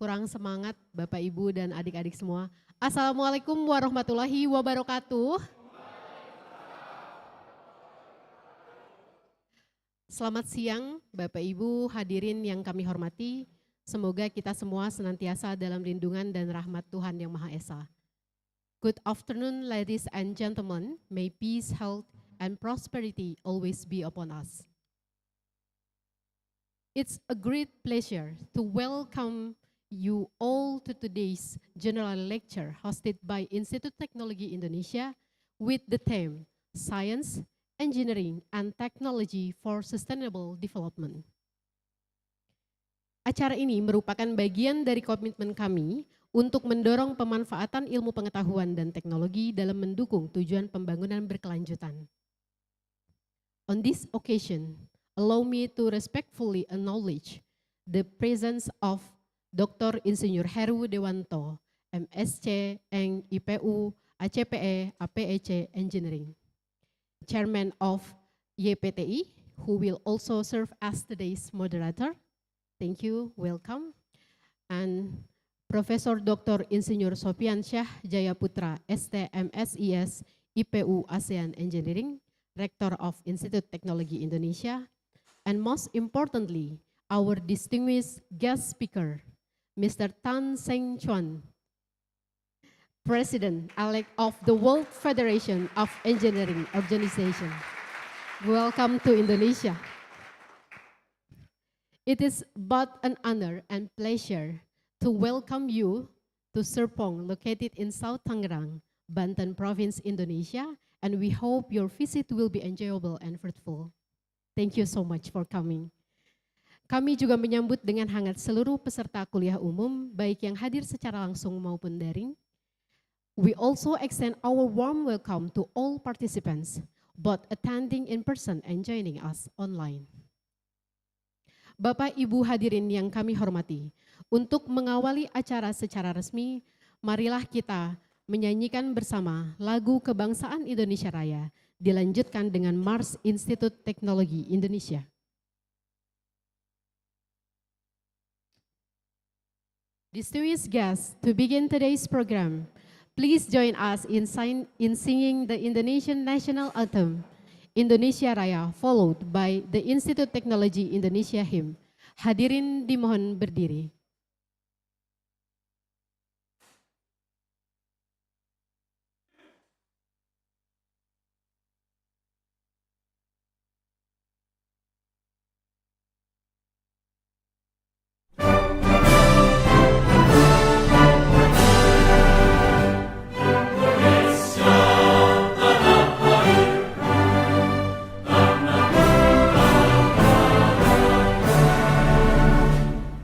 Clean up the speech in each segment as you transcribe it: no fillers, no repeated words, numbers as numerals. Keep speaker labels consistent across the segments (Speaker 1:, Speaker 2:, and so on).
Speaker 1: kurang semangat Bapak Ibu dan adik-adik semua. Assalamualaikum warahmatullahi wabarakatuh. Selamat siang Bapak Ibu hadirin yang kami hormati. Semoga kita semua senantiasa dalam lindungan dan rahmat Tuhan Yang Maha Esa. Good afternoon ladies and gentlemen. May peace, health, and prosperity always be upon us. It's a great pleasure to welcome you all to today's general lecture hosted by Institute Teknologi Indonesia with the theme Science, Engineering, and Technology for Sustainable Development. Acara ini merupakan bagian dari komitmen kami untuk mendorong pemanfaatan ilmu pengetahuan dan teknologi dalam mendukung tujuan pembangunan berkelanjutan. On this occasion, allow me to respectfully acknowledge the presence of Dr. Insinyur Heru Dewanto, MSc, Eng IPU, ACPE, APEC Engineering, Chairman of YPTI, who will also serve as today's moderator. Thank you, welcome. And Profesor Dr. Insinyur Sofian Syah Jayaputra, STMSIS, IPU ASEAN Engineering, Rector of Institute Teknologi Indonesia, and most importantly, our distinguished guest speaker, Mr. Tan Seng Chuan, President-elect of the World Federation of Engineering Organization. Welcome to Indonesia. It is but an honor and pleasure to welcome you to Serpong, located in South Tangerang, Banten Province, Indonesia, and we hope your visit will be enjoyable and fruitful. Thank you so much for coming. Kami juga menyambut dengan hangat seluruh peserta kuliah umum, baik yang hadir secara langsung maupun daring. We also extend our warm welcome to all participants, both attending in person and joining us online. Bapak Ibu hadirin yang kami hormati, untuk mengawali acara secara resmi, marilah kita menyanyikan bersama lagu Kebangsaan Indonesia Raya, dilanjutkan dengan Mars Institut Teknologi Indonesia. Distinguished guests, to begin today's program, please join us in singing the Indonesian National Anthem, Indonesia Raya, followed by the Institute Teknologi Indonesia Hymn. Hadirin dimohon berdiri.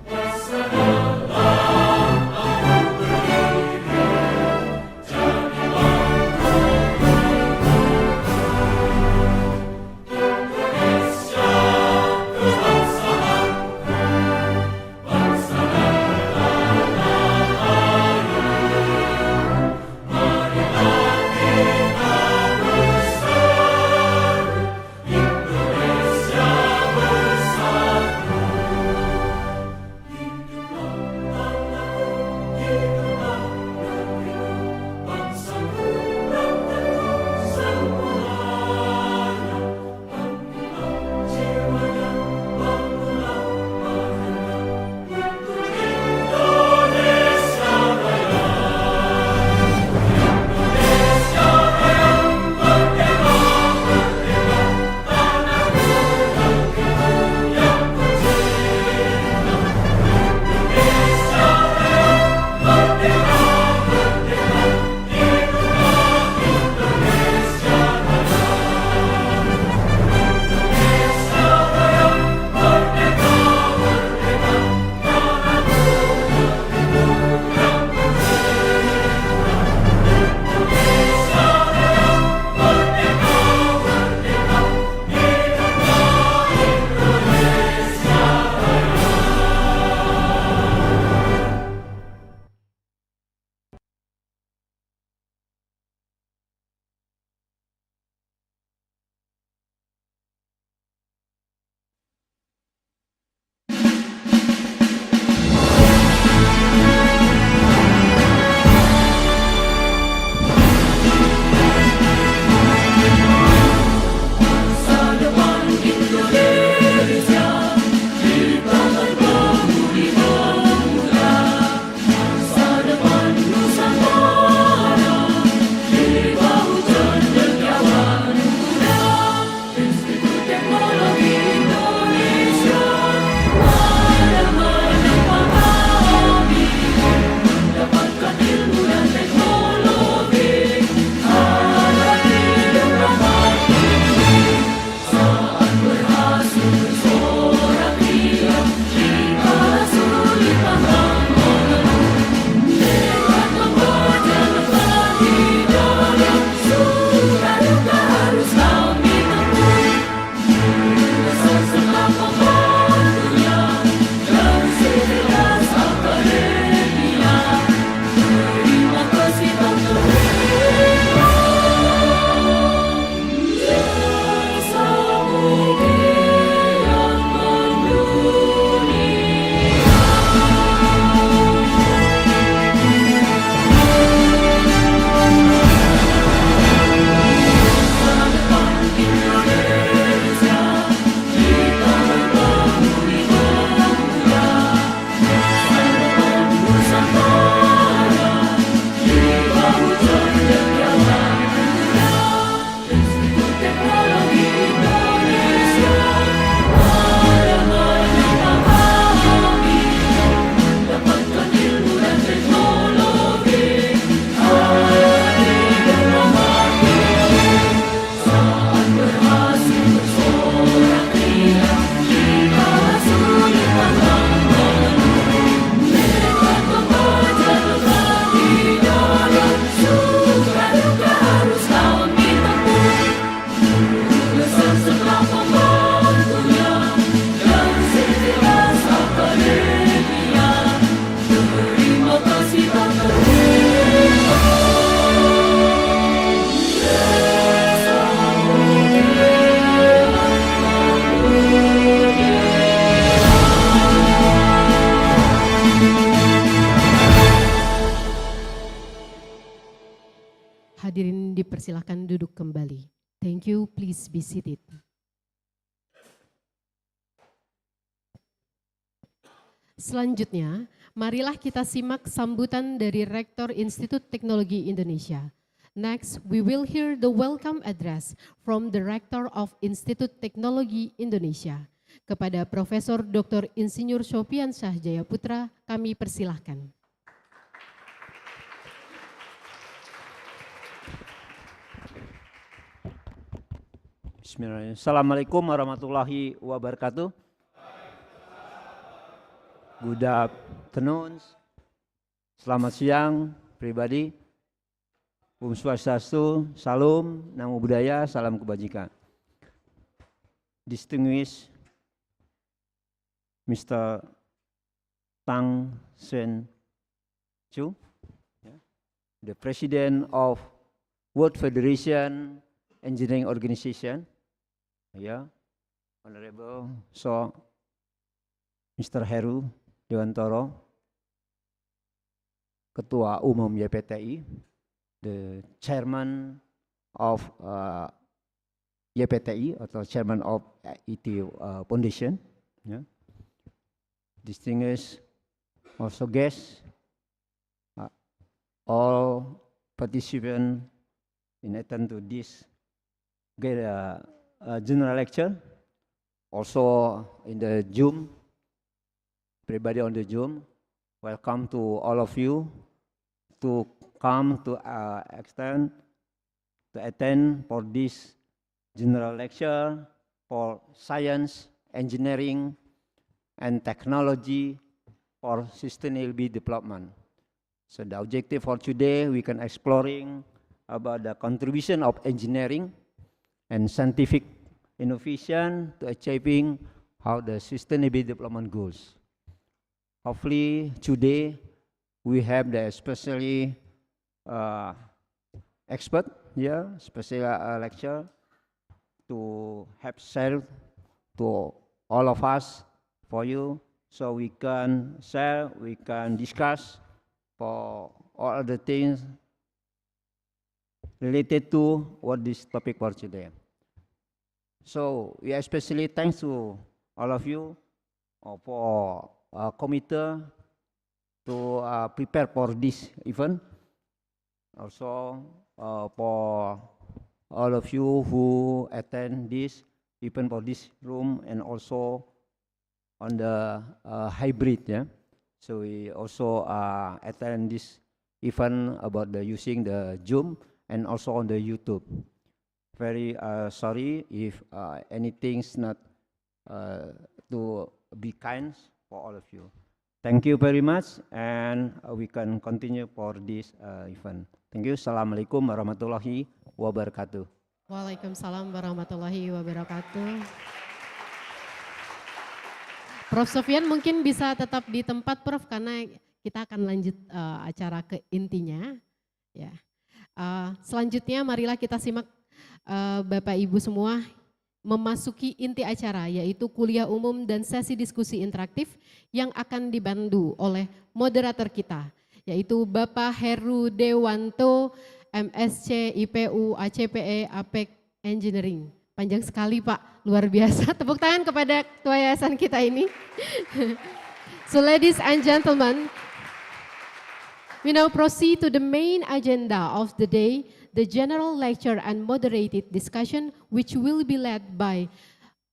Speaker 2: Yes, sir.
Speaker 1: persilahkan duduk kembali. Thank you, please be seated. Selanjutnya, marilah kita simak sambutan dari Rektor Institut Teknologi Indonesia. Next, we will hear the welcome address from the Rector of Institut Teknologi Indonesia. Kepada Profesor Dr. Insinyur Sofian Syah Jayaputra, kami persilahkan.
Speaker 2: Bismillahirrahmanirrahim. Assalamualaikum warahmatullahi wabarakatuh. Good afternoon. Selamat siang, pribadi. Om Swastiastu, salam, namo buddhaya, salam kebajikan. Distinguished Mr. Tang Sen Chu, the President of World Federation Engineering Organization, Honorable Mr. Heru Dewantoro, Ketua Umum YPTI, the Chairman of YPTI atau Chairman of ITI Foundation, distinguished also guests, all participants in attend to this general lecture, also in the Zoom, everybody on the Zoom, welcome to all of you to come to attend for this general lecture for science, engineering, and technology for sustainable development. So the objective for today, we can exploring about the contribution of engineering and scientific innovation to achieving how the sustainable development goals. Hopefully today we have the especially expert here, special lecture to have shared to all of us for you, so we can share, we can discuss for all the things related to what this topic for today. So we especially thanks to all of you for committee to prepare for this event. Also for all of you who attend this event for this room and also on the hybrid, So we also attend this event about the using the Zoom and also on the YouTube. Very sorry if anything's not to be kind for all of you. Thank you very much, and we can continue for this event. Thank you. Assalamualaikum warahmatullahi wabarakatuh.
Speaker 1: Waalaikumsalam warahmatullahi wabarakatuh. Prof. Sofian mungkin bisa tetap di tempat, Prof, karena kita akan lanjut acara ke intinya. Ya. Selanjutnya marilah kita simak Bapak Ibu semua memasuki inti acara, yaitu kuliah umum dan sesi diskusi interaktif yang akan dibantu oleh moderator kita, yaitu Bapak Heru Dewanto, MSc IPU ACPE APEK Engineering. Panjang sekali Pak, luar biasa. Tepuk tangan kepada ketua yayasan kita ini. So ladies and gentlemen, we now proceed to the main agenda of the day, the general lecture and moderated discussion, which will be led by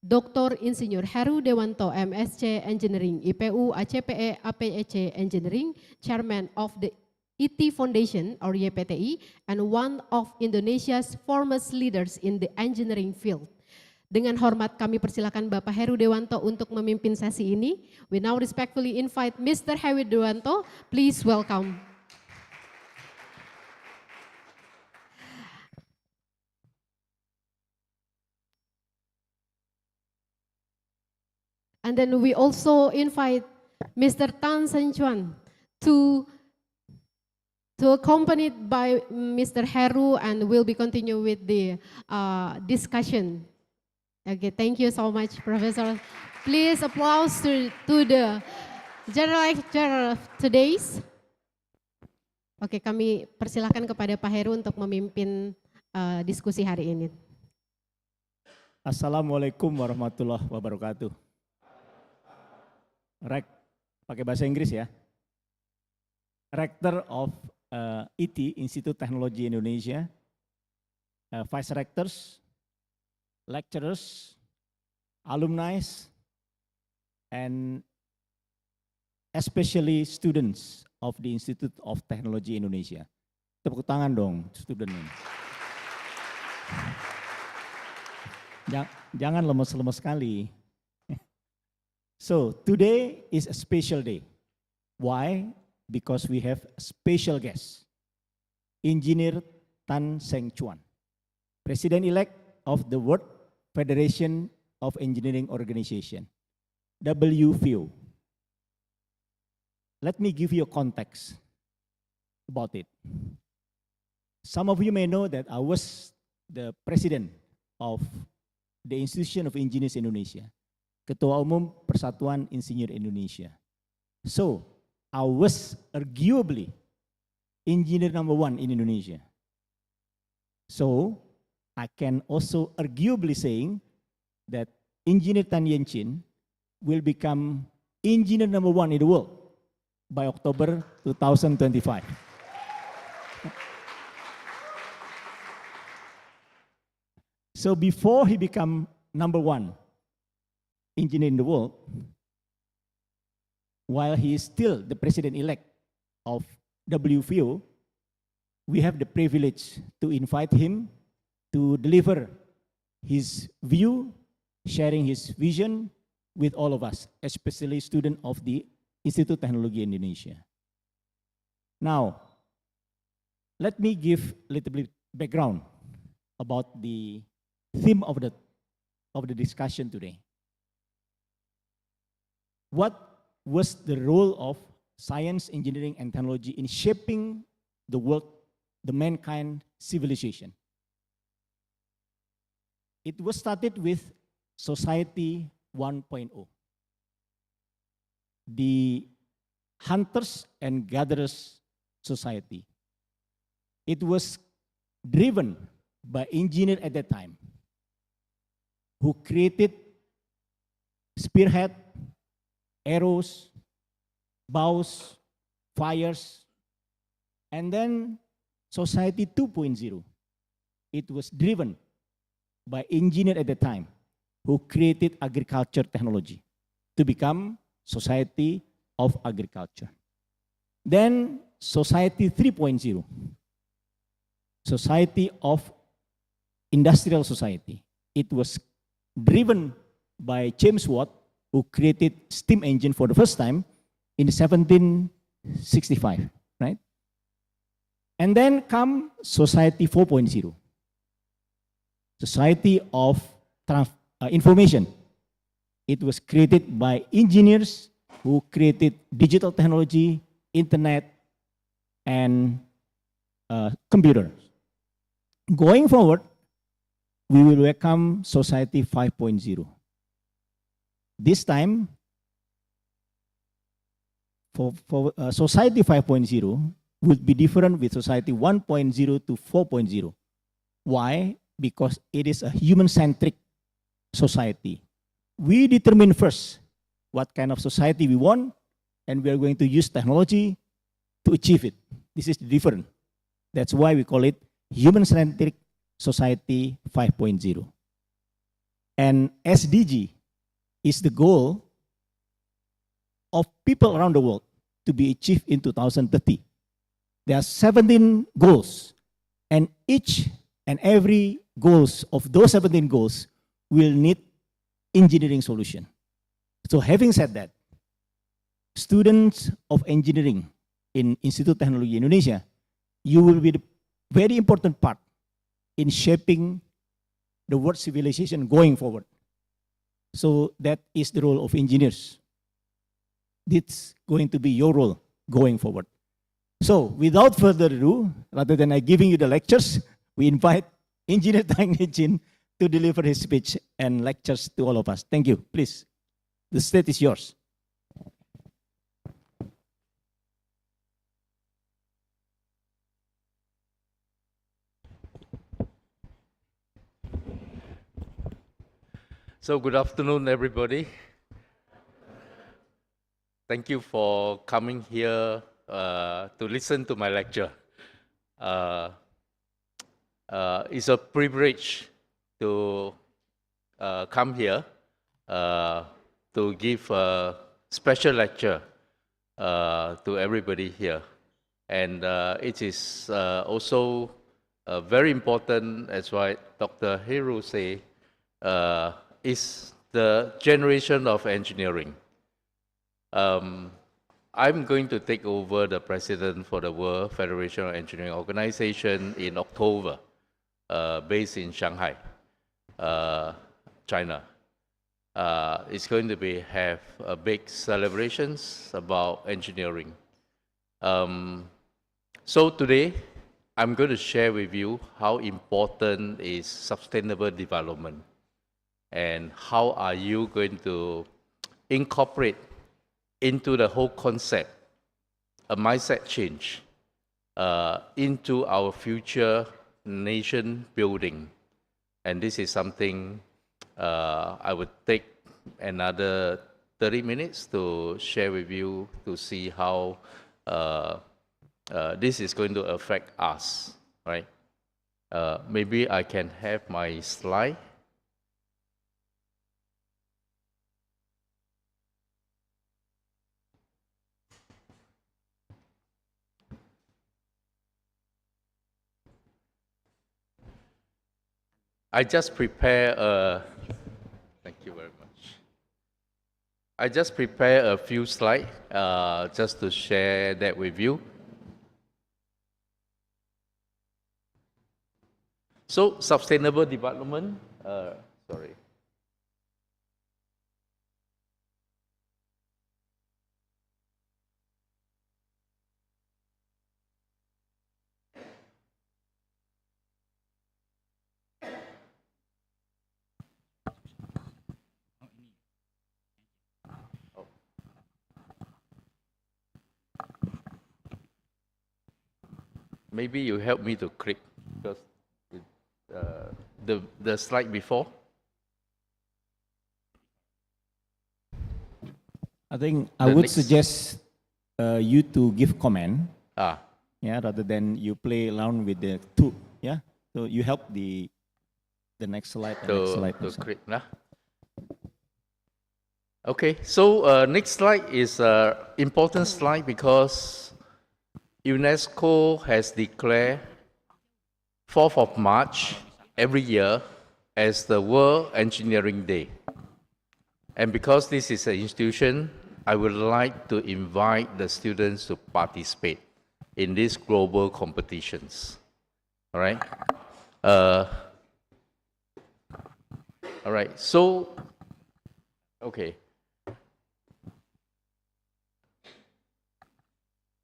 Speaker 1: Dr. Insinyur Heru Dewanto, MSc Engineering, IPU ACPE APEC Engineering, Chairman of the ITI Foundation or YPTI, and one of Indonesia's foremost leaders in the engineering field. Dengan hormat kami persilakan Bapak Heru Dewanto untuk memimpin sesi ini. We now respectfully invite Mr. Heru Dewanto. Please welcome. And then we also invite Mr. Tan Sen Chuan to accompanied by Mr. Heru, and will be continue with the discussion. Okay, thank you so much, Professor. Please applause to the general lecturer of today's. Oke, kami persilahkan kepada Pak Heru untuk memimpin diskusi hari ini.
Speaker 3: Assalamualaikum warahmatullahi wabarakatuh. Pakai bahasa Inggris ya. Rector of ITI, Institute Teknologi Indonesia, Vice Rectors, lecturers, alumni, and especially students of the Institute of Technology Indonesia. Tepuk tangan dong, student ini. Jangan lemes-lemes sekali. So, today is a special day. Why? Because we have a special guest, Engineer Tan Seng Chuan, President-elect of the World Federation of Engineering Organization, WFEO. Let me give you a context about it. Some of you may know that I was the president of the Institution of Engineers Indonesia, Ketua Umum Persatuan Insinyur Indonesia. So, I was arguably engineer number one in Indonesia. So, I can also arguably saying that Engineer Tan Yen Chin will become engineer number one in the world by October 2025. So before he become number one engineer in the world, while he is still the president-elect of WFEO, we have the privilege to invite him to deliver his view, sharing his vision with all of us, especially students of the Institute Teknologi Indonesia. Now, let me give a little bit background about the theme of the discussion today. What was the role of science, engineering, and technology in shaping the world, the mankind civilization? It was started with Society 1.0. The hunters and gatherers society. It was driven by engineers at that time who created spearhead, arrows, bows, fires, and then Society 2.0. It was driven by engineers at the time who created agriculture technology to become Society of Agriculture. Then Society 3.0, Society of Industrial Society. It was driven by James Watt, who created steam engine for the first time in 1765, right? And then come Society 4.0, Society of Information. It was created by engineers who created digital technology, internet, and computers. Going forward, we will welcome Society 5.0. This time, for Society 5.0 would be different with Society 1.0 to 4.0. Why? Because it is a human-centric society. We determine first what kind of society we want, and we are going to use technology to achieve it. This is different. That's why we call it Human-Centric Society 5.0. And SDG is the goal of people around the world to be achieved in 2030. There are 17 goals, and each and every goals of those 17 goals will need engineering solution. So having said that, students of engineering in Institute Teknologi Indonesia, you will be the very important part in shaping the world civilization going forward. So that is the role of engineers. It's going to be your role going forward. So without further ado, rather than I giving you the lectures, we invite Engineer Tan Yen Chin to deliver his speech and lectures to all of us. Thank you. Please, the stage is yours.
Speaker 4: So good afternoon, everybody. Thank you for coming here to listen to my lecture. It's a privilege to come here to give a special lecture to everybody here. And it is also very important, as what Dr. Heru say, is the generation of engineering. I'm going to take over the president for the World Federation of Engineering Organization in October, based in Shanghai, China. It's going to have a big celebrations about engineering. So today, I'm going to share with you how important is sustainable development and how are you going to incorporate into the whole concept a mindset change into our future nation building. And this is something I would take another 30 minutes to share with you to see how this is going to affect us, right? Maybe I can have my slide. I just prepare thank you very much. I just prepare a few slides just to share that with you. So sustainable development, sorry. Maybe you help me to click because the slide before.
Speaker 3: I think I would suggest you to give comment. Yeah, rather than you play around with the two. Yeah, so you help the next slide.
Speaker 4: To click, nah? Okay, so next slide is an important slide because UNESCO has declared 4th of March every year as the World Engineering Day. And because this is an institution, I would like to invite the students to participate in these global competitions. All right? All right, so, okay.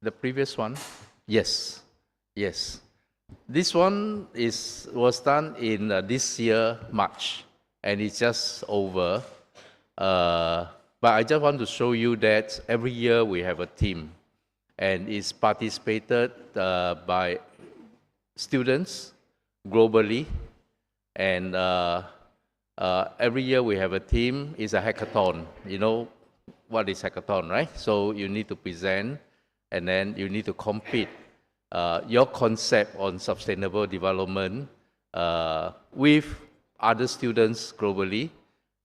Speaker 4: The previous one, yes. This one was done in this year, March, and it's just over. But I just want to show you that every year we have a team, and it's participated by students globally, and every year we have a team. It's a hackathon. You know what is hackathon, right? So you need to present, and then you need to compete your concept on sustainable development with other students globally.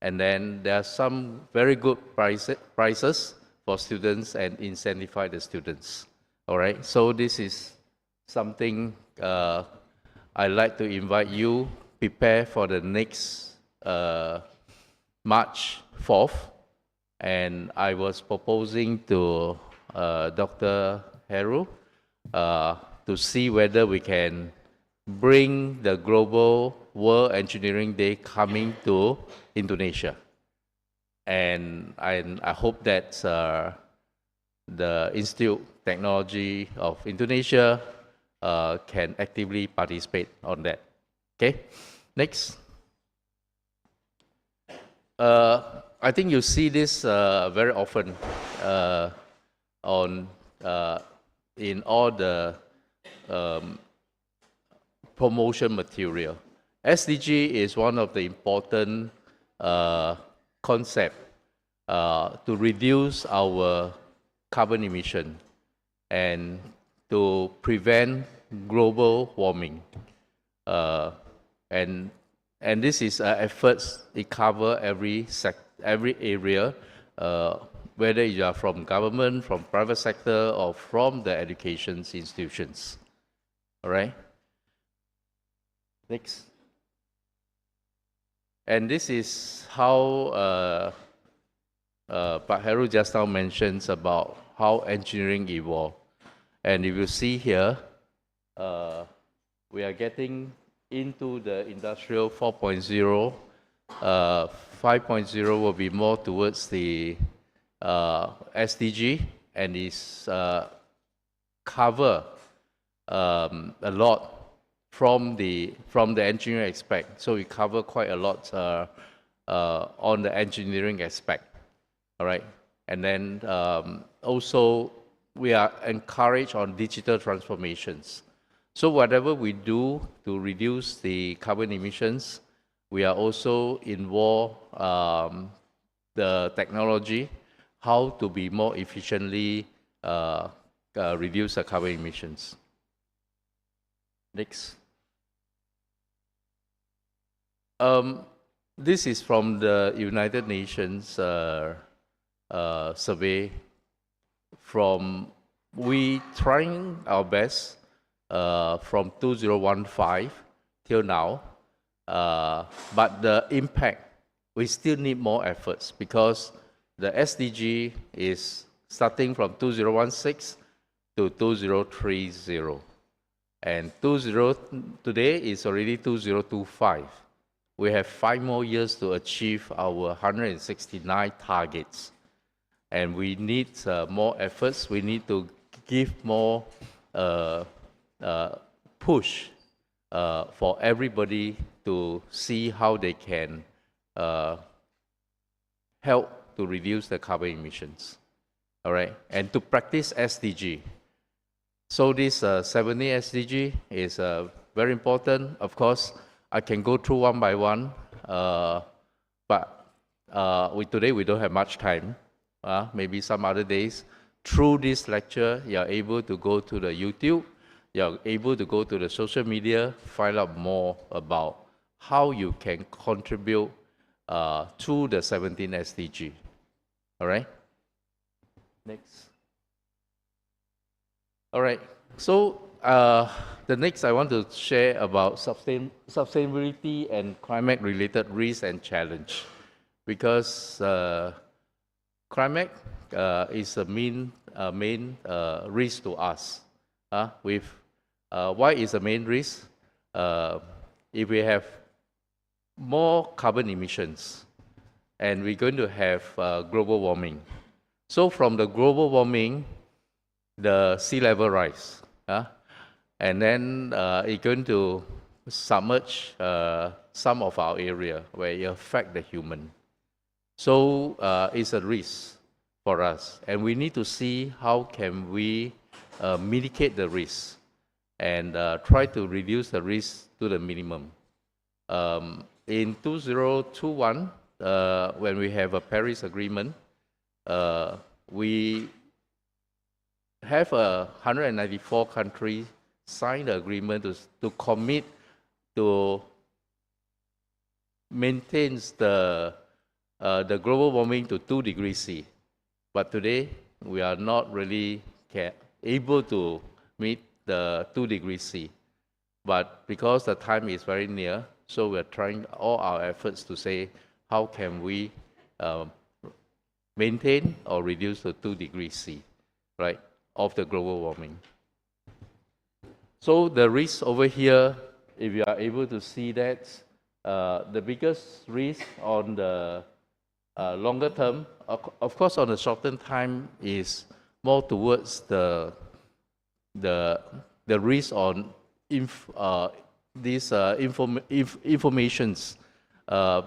Speaker 4: And then there are some very good prizes for students and incentivize the students. All right, so this is something I'd like to invite you prepare for the next March 4th. And I was proposing to Dr. Heru to see whether we can bring the Global World Engineering Day coming to Indonesia. And I hope that the Institute of Technology of Indonesia can actively participate on that. Okay, next. I think you see this very often in all the promotion material. SDG is one of the important concept to reduce our carbon emission and to prevent global warming. And this is efforts, it covers every area, whether you are from government, from private sector, or from the education institutions. All right? Next. And this is how Pak Heru just now mentions about how engineering evolved. And if you see here, we are getting into the industrial 4.0. 5.0 will be more towards the SDG, and is cover a lot from the engineering aspect. So we cover quite a lot on the engineering aspect. All right, and then also we are encouraged on digital transformations. So whatever we do to reduce the carbon emissions, we are also involved the technology, how to be more efficiently reduce the carbon emissions. Next. This is from the United Nations survey. From we trying our best from 2015 till now, but the impact, we still need more efforts, because the SDG is starting from 2016 to 2030, and today is already 2025. We have 5 more years to achieve our 169 targets. And we need more efforts. We need to give more push for everybody to see how they can help to reduce the carbon emissions. All right, and to practice SDG. So this 70 SDG is very important. Of course, I can go through one by one, but today we don't have much time. Maybe some other days. Through this lecture, you are able to go to the YouTube, you are able to go to the social media, find out more about how you can contribute to the 17 SDG. All right? Next. All right. So the next I want to share about sustainability and climate-related risks and challenge, because climate is a main risk to us. Why is a main risk? If we have more carbon emissions, and we're going to have global warming. So from the global warming, the sea level rise, and then it's going to submerge some of our area where it affect the human. So it's a risk for us, and we need to see how can we mitigate the risk and try to reduce the risk to the minimum. In 2021, when we have a Paris Agreement, we have 194 countries sign the agreement to commit to maintain the global warming to 2 degrees C. But today, we are not really able to meet the 2 degrees C. But because the time is very near, so we're trying all our efforts to say, how can we maintain or reduce the 2 degrees C, right, of the global warming. So the risk over here, if you are able to see that, the biggest risk on the longer term, of course on the shorter time, is more towards the risk on these informations,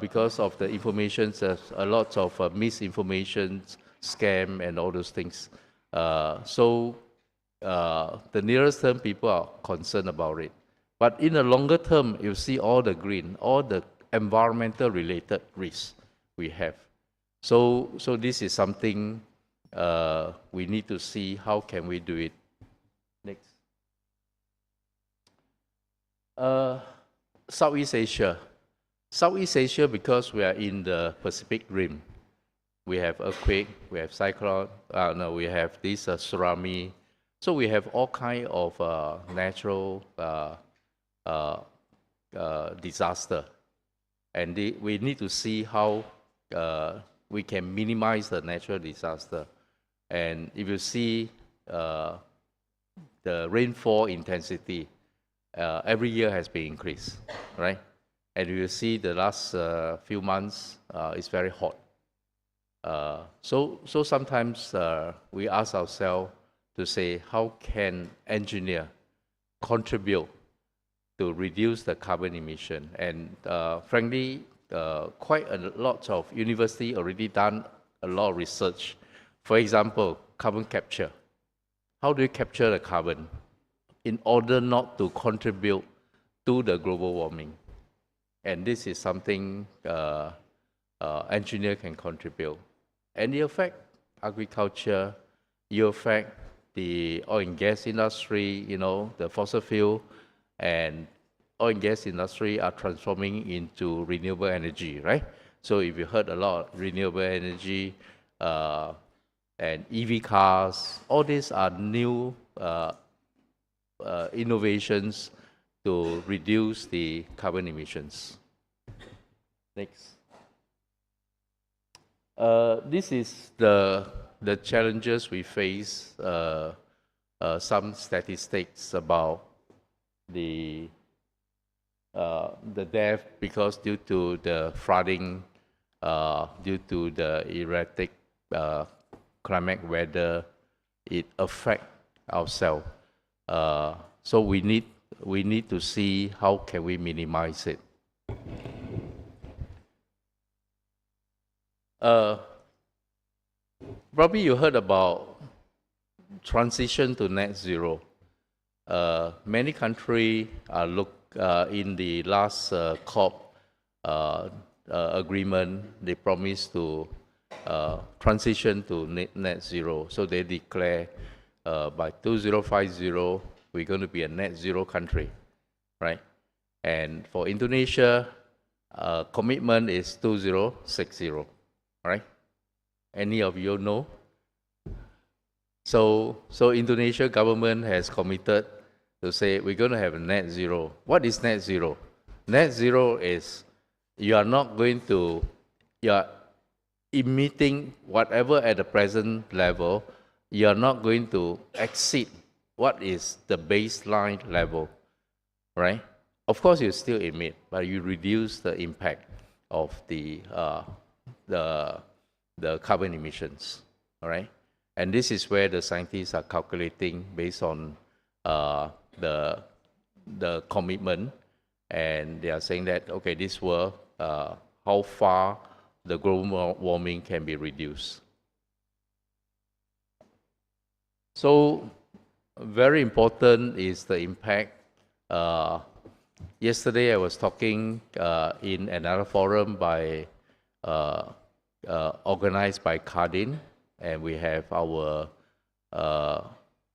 Speaker 4: because of the information, there's a lot of misinformation, scam, and all those things. So the nearest term, people are concerned about it. But in the longer term, you see all the green, all the environmental related risks. we have. So this is something we need to see how can we do it. Next. Southeast Asia. Southeast Asia, because we are in the Pacific Rim, we have earthquake, we have cyclone, we have this tsunami. So we have all kind of natural disaster, and we need to see how we can minimize the natural disaster. And if you see the rainfall intensity, every year has been increased, right? And you see the last few months, it's very hot. So sometimes we ask ourselves to say, how can engineer contribute to reduce the carbon emission? And frankly, quite a lot of university already done a lot of research. For example, carbon capture. How do you capture the carbon in order not to contribute to the global warming? And this is something engineer can contribute. And it affect agriculture, it affect the oil and gas industry, the fossil fuel, and oil and gas industry are transforming into renewable energy, right? So if you heard a lot of renewable energy and EV cars, all these are new innovations to reduce the carbon emissions. Next. This is the challenges we face. Some statistics about the death because due to the flooding, due to the erratic climate weather, it affect ourselves. So we need to see how can we minimize it. Probably you heard about transition to net zero. Many countries look in the last COP agreement. They promised to transition to net zero. So they declare by 2050 we're going to be a net zero country, right? And for Indonesia, commitment is 2060, right? Any of you know? So Indonesia government has committed to say we're going to have a net zero. What is net zero? Net zero is you are emitting whatever at the present level, you are not going to exceed what is the baseline level, right? Of course, you still emit, but you reduce the impact of the carbon emissions, all right? And this is where the scientists are calculating based on the commitment, and they are saying that, okay, this will, how far the global warming can be reduced. So very important is the impact. Yesterday I was talking in another forum by organized by Cardin, and we have our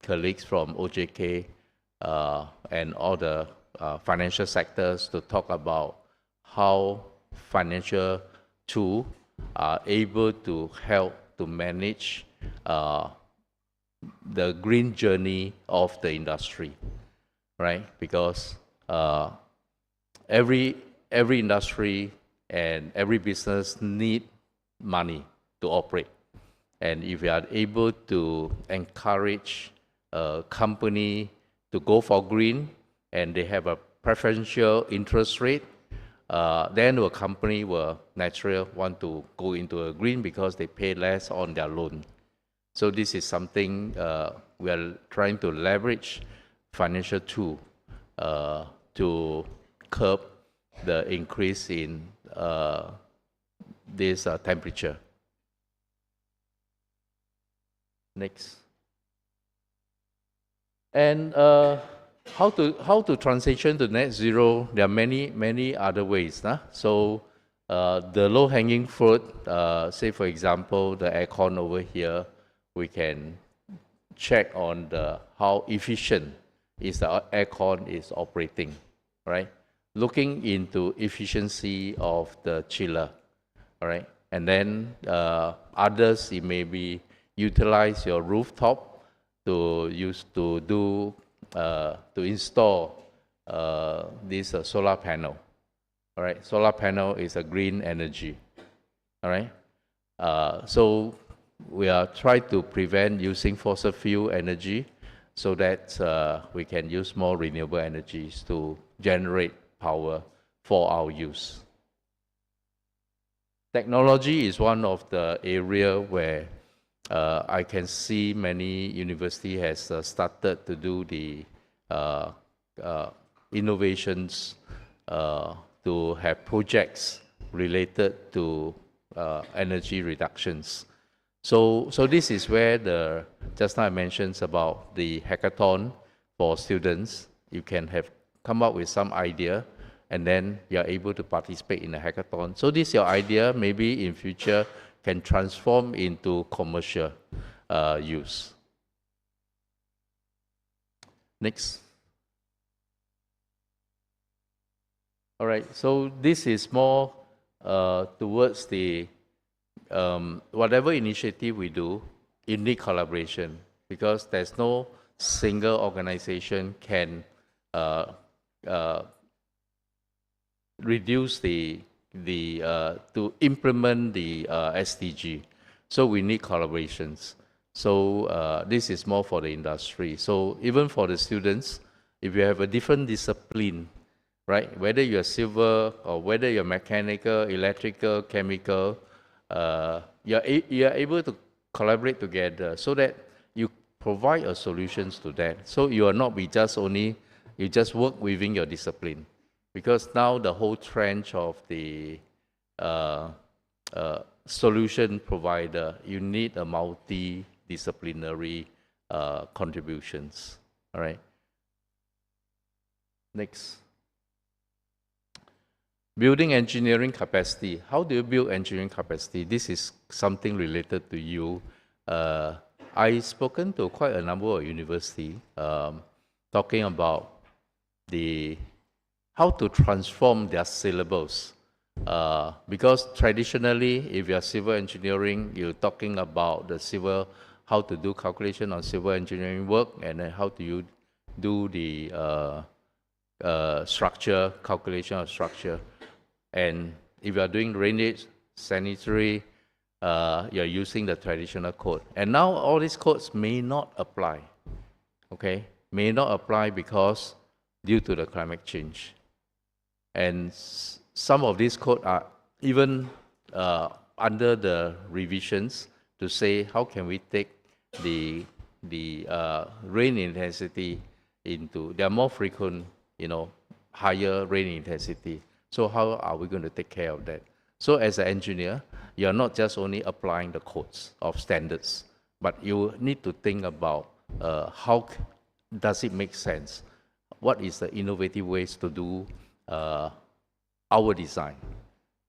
Speaker 4: colleagues from OJK and all the financial sectors to talk about how financial tools are able to help to manage the green journey of the industry, right? Because every industry and every business need money to operate. And if you are able to encourage a company to go for green and they have a preferential interest rate, then a company will naturally want to go into a green because they pay less on their loan. So this is something we are trying to leverage financial tool to curb the increase in this temperature. Next. And how to transition to net zero? There are many other ways. So The low-hanging fruit, say for example, the aircon over here, we can check on how efficient is the aircon is operating, right? Looking into efficiency of the chiller, all right? And then others, it may be utilize your rooftop to install this solar panel. All right, solar panel is a green energy. All right, so we are trying to prevent using fossil fuel energy, so that we can use more renewable energies to generate power for our use. Technology is one of the area where I can see many university has started to do the innovations to have projects related to energy reductions. So this is where just now I mentioned about the hackathon for students. You can have come up with some idea, and then you are able to participate in a hackathon. So this your idea, maybe in future can transform into commercial use. Next. All right, so this is more towards the whatever initiative we do, you need collaboration, because there's no single organization can reduce to implement the SDG. So we need collaborations. So this is more for the industry. So even for the students, if you have a different discipline, right, whether you're civil or whether you're mechanical, electrical, chemical, you're able to collaborate together so that you provide solutions to that. So you are not be just only, you just work within your discipline. Because now the whole trend of the solution provider, you need a multidisciplinary contributions. All right. Next. Building engineering capacity. How do you build engineering capacity? This is something related to you. I've spoken to quite a number of universities talking about how to transform their syllabus. Because traditionally, if you're civil engineering, you're talking about how to do calculation on civil engineering work, and then how do you do the structure, calculation of structure. And if you are doing drainage, sanitary, you're using the traditional code. And now all these codes may not apply, okay? May not apply because due to the climate change. And some of these codes are even under the revisions to say how can we take the rain intensity into, they are more frequent, higher rain intensity. So how are we going to take care of that? So as an engineer, you are not just only applying the codes of standards, but you need to think about how does it make sense? What is the innovative ways to do our design?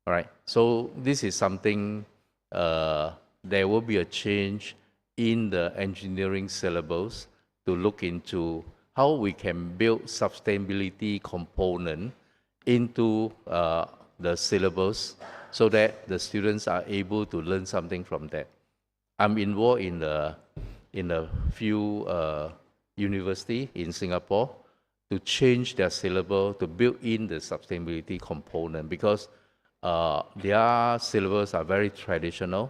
Speaker 4: All right. So this is something, there will be a change in the engineering syllabus to look into how we can build sustainability component into the syllabus so that the students are able to learn something from that. I'm involved in a few universities in Singapore to change their syllabus to build in the sustainability component, because their syllabus are very traditional,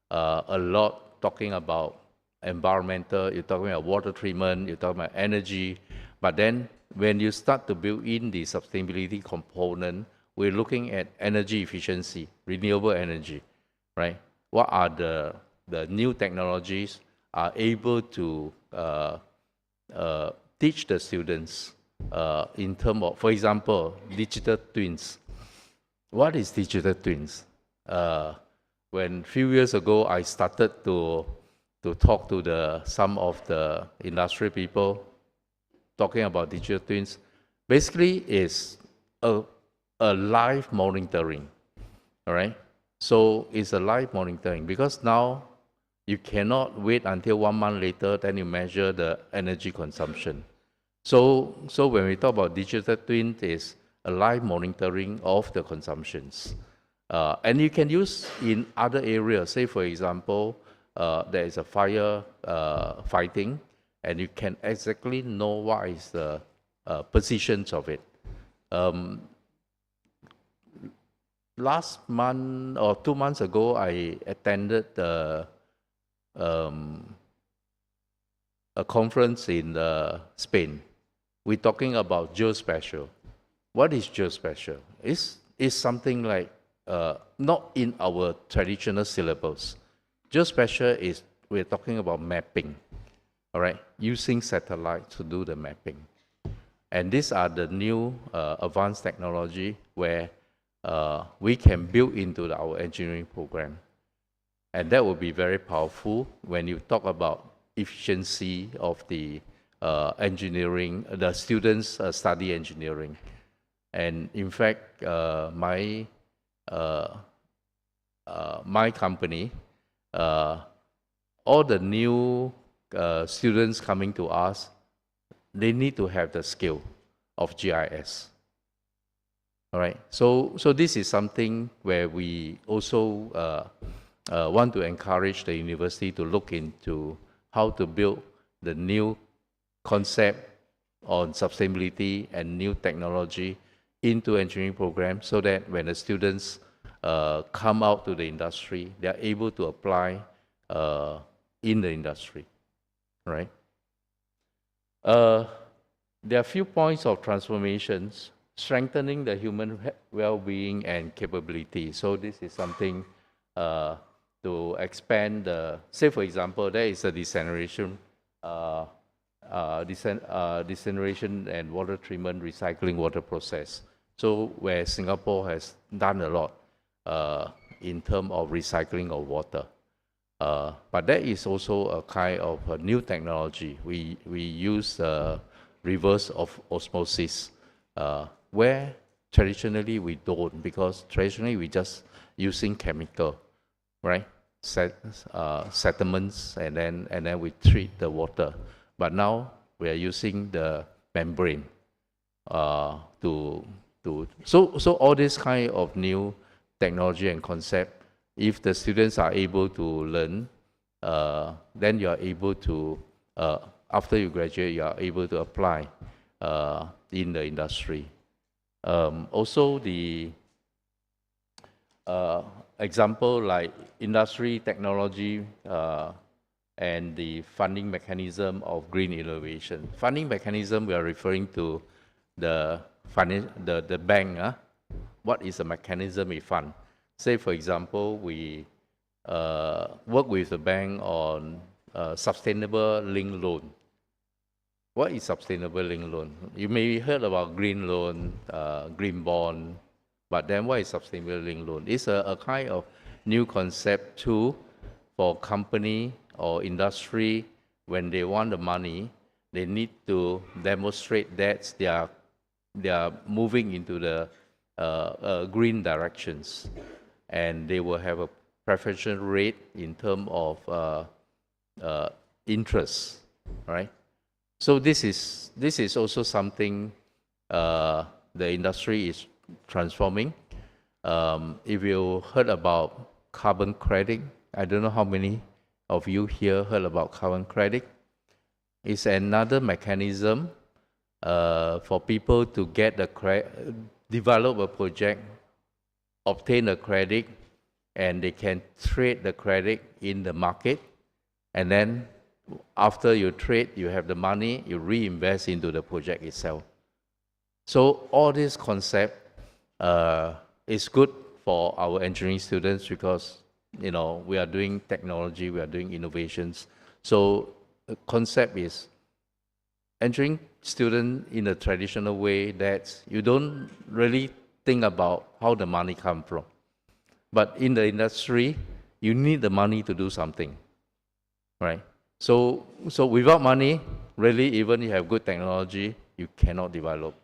Speaker 4: a lot talking about environmental, you're talking about water treatment, you're talking about energy, but then when you start to build in the sustainability component, we're looking at energy efficiency, renewable energy, right? What are the new technologies are able to teach the students in terms of, for example, digital twins. What is digital twins? When a few years ago, I started to talk to some of the industry people, talking about digital twins, basically is a live monitoring all right? So it's a live monitoring, because now you cannot wait until 1 month later, then you measure the energy consumption. So when we talk about digital twin, is a live monitoring of the consumptions. And you can use in other areas. Say, for example, there is a fire fighting, and you can exactly know what is the positions of it. Last month or 2 months ago, I attended a conference in Spain. We're talking about geospatial. What is geospatial? It's something like not in our traditional syllabus. Geospatial is, we're talking about mapping, all right, using satellite to do the mapping. And these are the new advanced technology where we can build into our engineering program. And that will be very powerful when you talk about efficiency of the engineering, the students study engineering. And in fact, my company, all the new students coming to us, they need to have the skill of GIS. All right, so this is something where we also want to encourage the university to look into how to build the new concept on sustainability and new technology into engineering programs, so that when the students come out to the industry, they are able to apply in the industry, right? There are a few points of transformations: strengthening the human well-being and capability. So this is something to expand the, say for example, there is a desalination and water treatment, recycling water process. So where Singapore has done a lot in terms of recycling of water. But that is also a kind of a new technology. We use reverse of osmosis, where traditionally we don't, because traditionally we just using chemical, right? Settlements, and then we treat the water. But now we are using the membrane so all this kind of new technology and concept, if the students are able to learn, then you are able to, after you graduate, you are able to apply in the industry. Also, the example like industry technology and the funding mechanism of green innovation. Funding mechanism, we are referring to the bank. What is the mechanism we fund? Say, for example, we work with the bank on sustainable link loan. What is sustainable link loan? You may have heard about green loan, green bond, but then what is sustainable link loan? It's a kind of new concept too for company or industry. When they want the money, they need to demonstrate that they are moving into the green directions, and they will have a preferential rate in terms of interest, right? So this is also something the industry is transforming. If you heard about carbon credit, I don't know how many of you here heard about carbon credit. It's another mechanism for people to get develop a project, obtain a credit, and they can trade the credit in the market. And then after you trade, you have the money, you reinvest into the project itself. So all this concept is good for our engineering students, because we are doing technology, we are doing innovations. So the concept is engineering student in a traditional way that you don't really think about how the money come from. But in the industry, you need the money to do something, right? So without money, really, even if you have good technology, you cannot develop.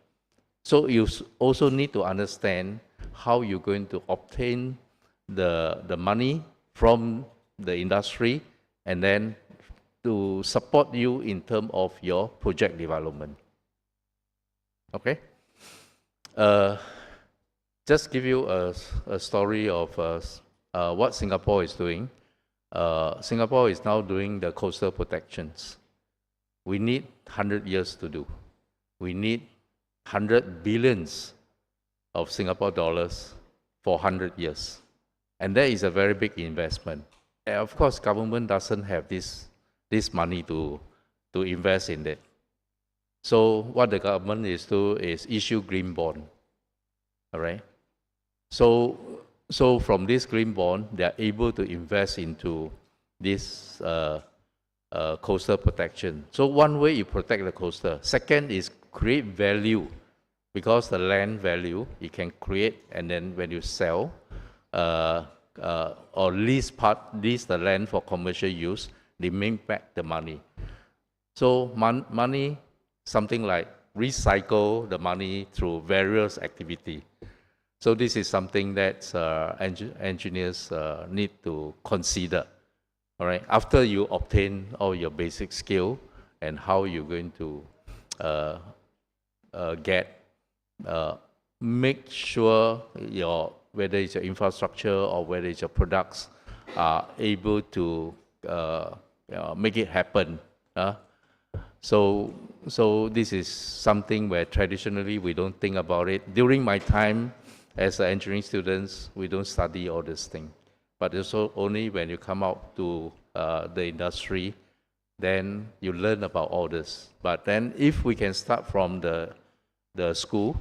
Speaker 4: So you also need to understand how you're going to obtain the money from the industry and then to support you in terms of your project development. Okay? Just give you a story of what Singapore is doing. Singapore is now doing the coastal protections. We need 100 years to do. We need 100 billions of Singapore dollars for 100 years. And that is a very big investment. And of course, government doesn't have this money to invest in it. So what the government is do is issue green bond. All right? So from this green bond, they are able to invest into this coastal protection. So one way you protect the coastal. Second is create value, because the land value you can create, and then when you sell or lease the land for commercial use, they make back the money. So money, something like recycle the money through various activity. So this is something that engineers need to consider. All right. After you obtain all your basic skill and how you're going to make sure whether it's your infrastructure or whether it's your products are able to make it happen. So this is something where traditionally we don't think about it. During my time as engineering students, we don't study all this thing. But also only when you come out to the industry, then you learn about all this. But then if we can start from the school,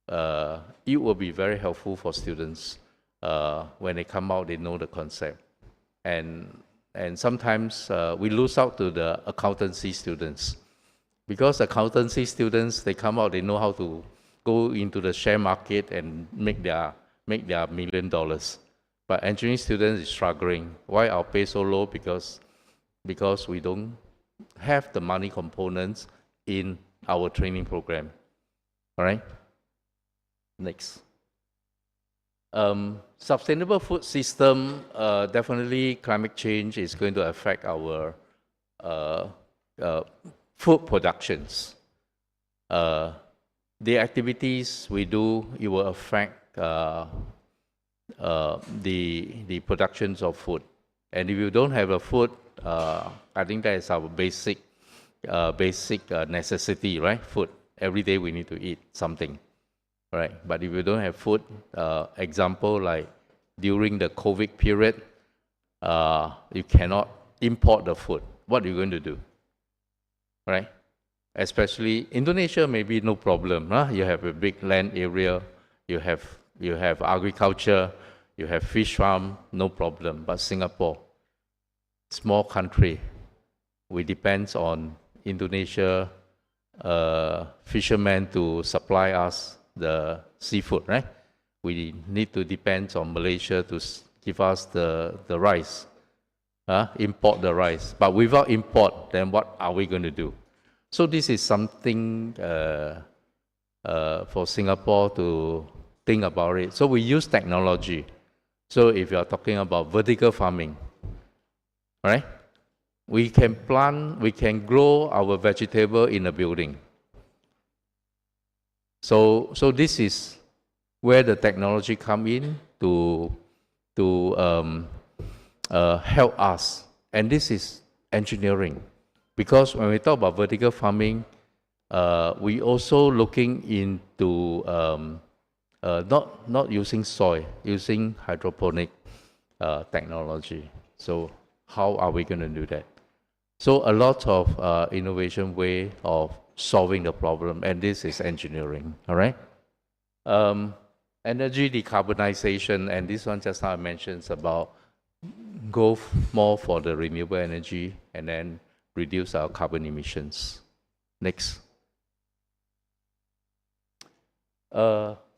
Speaker 4: it will be very helpful for students. When they come out, they know the concept. And sometimes we lose out to the accountancy students. Because accountancy students, they come out, they know how to go into the share market and make their $1 million. But engineering students is struggling. Why our pay so low? Because we don't have the money components in our training program. All right? Next. Sustainable food system, definitely climate change is going to affect our food productions. The activities we do, it will affect the productions of food. And if you don't have a food, I think that is our basic necessity, right? Food. Every day we need to eat something, right? But if you don't have food, example like during the COVID period, you cannot import the food. What are you going to do, right? Especially Indonesia, maybe no problem. Huh? You have a big land area, you have agriculture, you have fish farm, no problem. But Singapore, small country, we depend on Indonesia fishermen to supply us the seafood, right? We need to depend on Malaysia to give us the rice, import the rice. But without import, then what are we going to do? So this is something for Singapore to think about it. So we use technology. So if you are talking about vertical farming, right? We can plant, we can grow our vegetable in a building. So this is where the technology come in to help us. And this is engineering. Because when we talk about vertical farming, we also looking into not using soil, using hydroponic technology. So how are we going to do that? So a lot of innovation way of solving the problem, and this is engineering, all right? Energy decarbonization, and this one just now I mentioned about go more for the renewable energy and then reduce our carbon emissions. Next.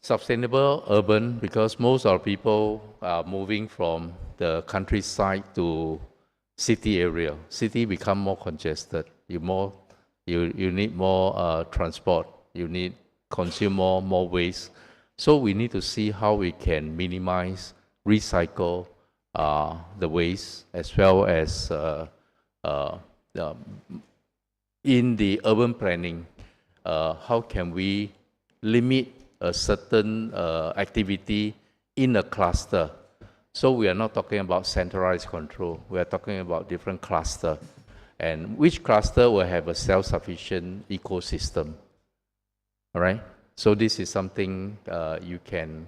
Speaker 4: Sustainable urban, because most of people are moving from the countryside to city area. City become more congested. You need more transport. You need consume more waste. So we need to see how we can minimize recycle the waste, as well as in the urban planning, how can we limit a certain activity in a cluster? So we are not talking about centralized control. We are talking about different cluster, and which cluster will have a self-sufficient ecosystem. All right. So this is something you can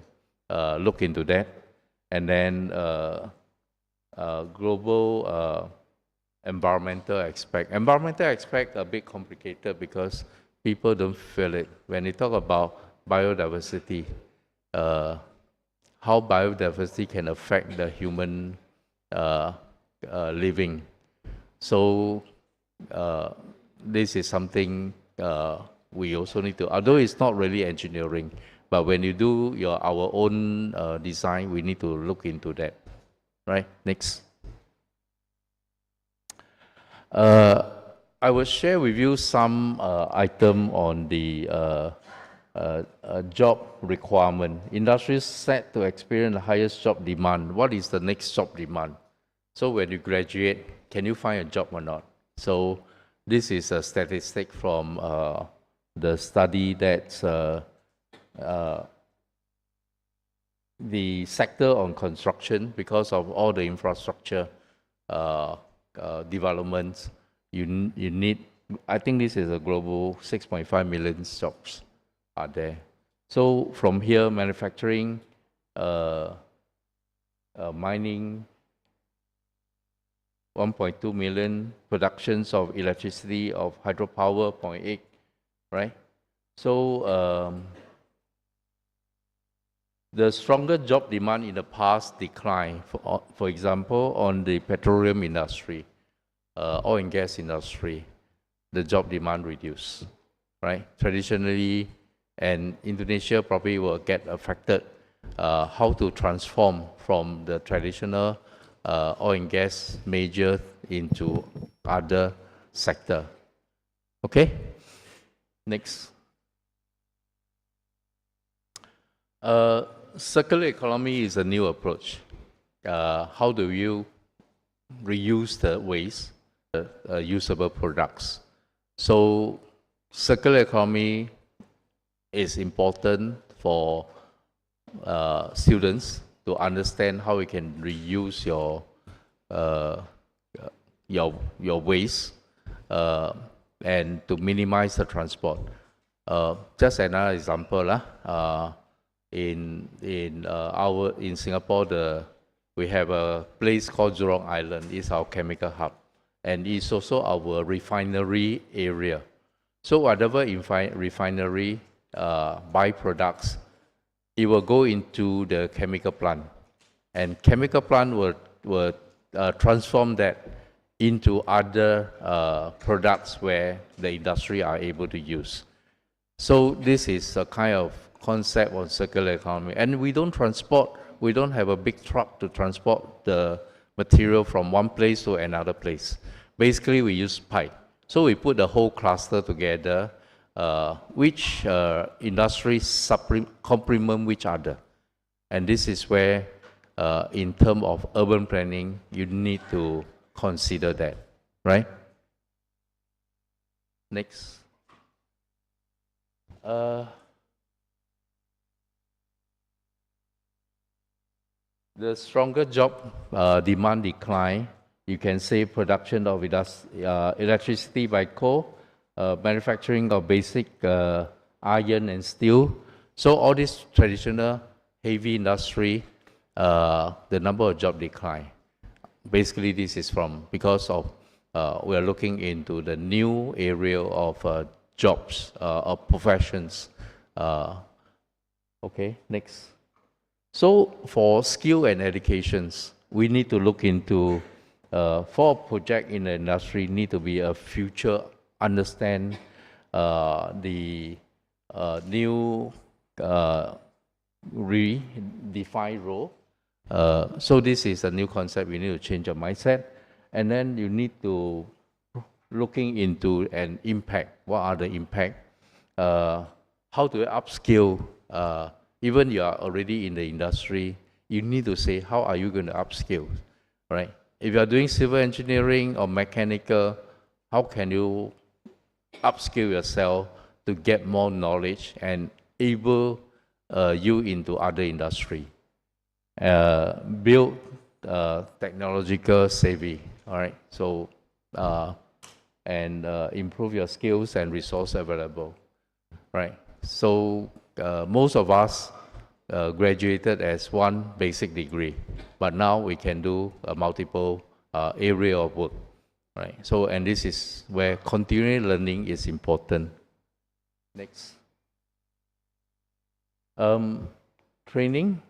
Speaker 4: look into that, and then global environmental aspect. Environmental aspect a bit complicated because people don't feel it. When you talk about biodiversity, how biodiversity can affect the human living. So this is something we also need to, although it's not really engineering, but when you do our own design, we need to look into that. Right, next. I will share with you some item on the job requirement. Industry is set to experience the highest job demand. What is the next job demand? So when you graduate, can you find a job or not? So this is a statistic from the study that the sector on construction, because of all the infrastructure developments, you need, I think this is a global 6.5 million jobs are there. So from here, manufacturing, mining, 1.2 million, productions of electricity, of hydropower, 0.8, right? So the stronger job demand in the past declined. For example, on the petroleum industry, oil and gas industry, the job demand reduced, right? Traditionally, and Indonesia probably will get affected, how to transform from the traditional oil and gas major into other sector. Okay, next. Circular economy is a new approach. How do you reuse the waste, usable products? So circular economy is important for students to understand how we can reuse your waste and to minimize the transport. Just another example, in Singapore, we have a place called Jurong Island. It's our chemical hub, and it's also our refinery area. So whatever refinery byproducts, it will go into the chemical plant, and chemical plant will transform that into other products where the industry are able to use. So this is a kind of concept on circular economy, and we don't have a big truck to transport the material from one place to another place. Basically, we use pipe. So we put the whole cluster together, which industries complement each other. And this is where, in terms of urban planning, you need to consider that, right? Next. The stronger job demand decline, you can say production of electricity by coal, manufacturing of basic iron and steel. So all this traditional heavy industry, the number of job decline. Basically, this is because of we are looking into the new area of jobs, of professions. Okay, next. So for skill and educations, we need to look into, for a project in the industry, need to be a future, understand the new redefined role. So this is a new concept. We need to change our mindset. And then you need to looking into an impact. What are the impact? How do you upskill? Even you are already in the industry, you need to say, how are you going to upskill, right? If you are doing civil engineering or mechanical, how can you upskill yourself to get more knowledge and able you into other industry? Build technological savvy, all right? So, and improve your skills and resource available, right? So most of us graduated as one basic degree, but now we can do a multiple area of work, right? So, and this is where continuing learning is important. Next. Training.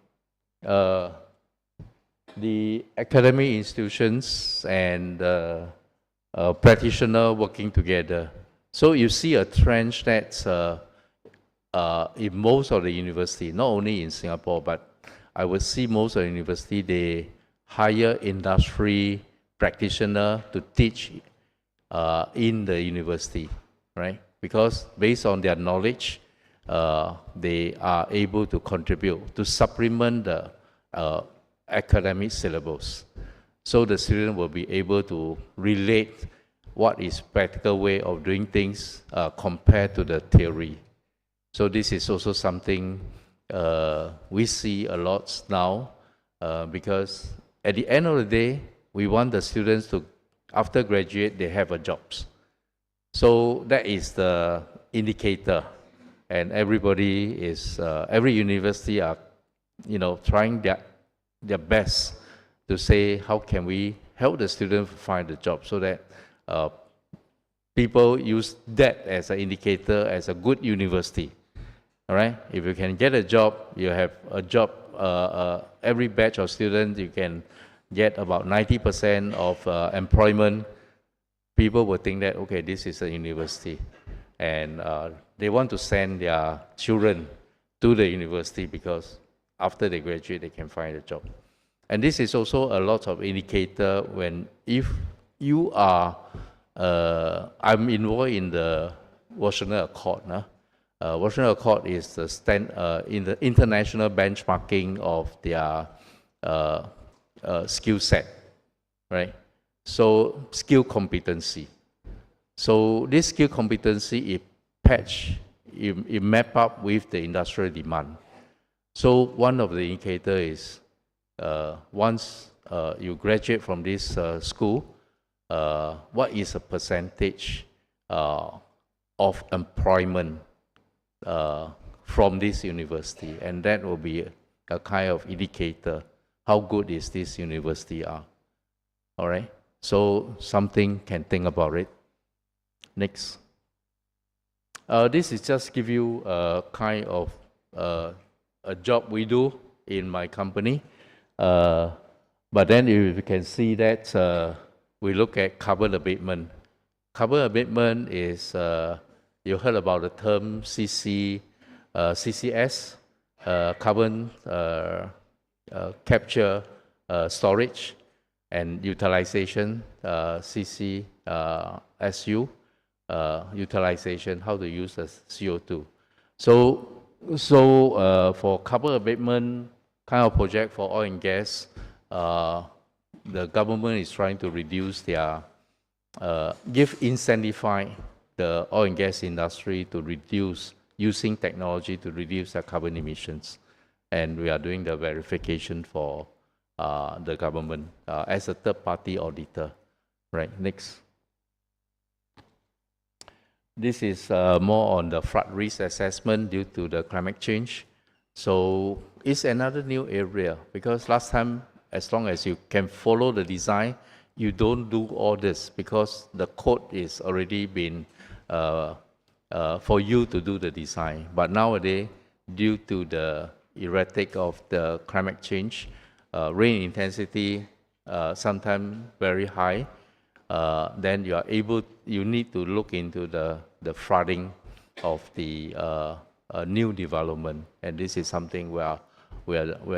Speaker 4: The academic institutions and practitioner working together. So you see a trend that's in most of the university, not only in Singapore, but I would see most of the university, they hire industry practitioner to teach in the university, right? Because based on their knowledge, they are able to contribute to supplement the academic syllabus. So the student will be able to relate what is practical way of doing things compared to the theory. So this is also something we see a lot now because at the end of the day, we want the students to, after graduate, they have a jobs. So that is the indicator, and everybody is, every university are, trying their best to say how can we help the student find a job, so that people use that as an indicator as a good university. All right, if you can get a job, you have a job. Every batch of students, you can get about 90% of employment. People will think that, okay, this is a university, and they want to send their children to the university because after they graduate, they can find a job. And this is also a lot of indicator when, if you are, I'm involved in the Washington Accord. Washington Accord is the in the international benchmarking of their skill set, right? So skill competency. So this skill competency is patched, it map up with the industrial demand. So one of the indicator is once you graduate from this school, what is a percentage of employment from this university? And that will be a kind of indicator how good is this university are. All right, so something can think about it. Next. This is just give you a kind of a job we do in my company. But then you can see that we look at carbon abatement. Carbon abatement is, you heard about the term CCS, carbon capture, storage and utilization, CCSU, utilization, how to use the CO2. So for carbon abatement kind of project for oil and gas, the government is trying to reduce their, incentivize the oil and gas industry to reduce, using technology to reduce their carbon emissions. And we are doing the verification for the government as a third-party auditor. Right, next. This is more on the flood risk assessment due to the climate change. So it's another new area, because last time, as long as you can follow the design, you don't do all this because the code is already been for you to do the design. But nowadays, due to the erratic of the climate change, rain intensity sometimes very high, then you are able, you need to look into the flooding of the new development, and this is something we are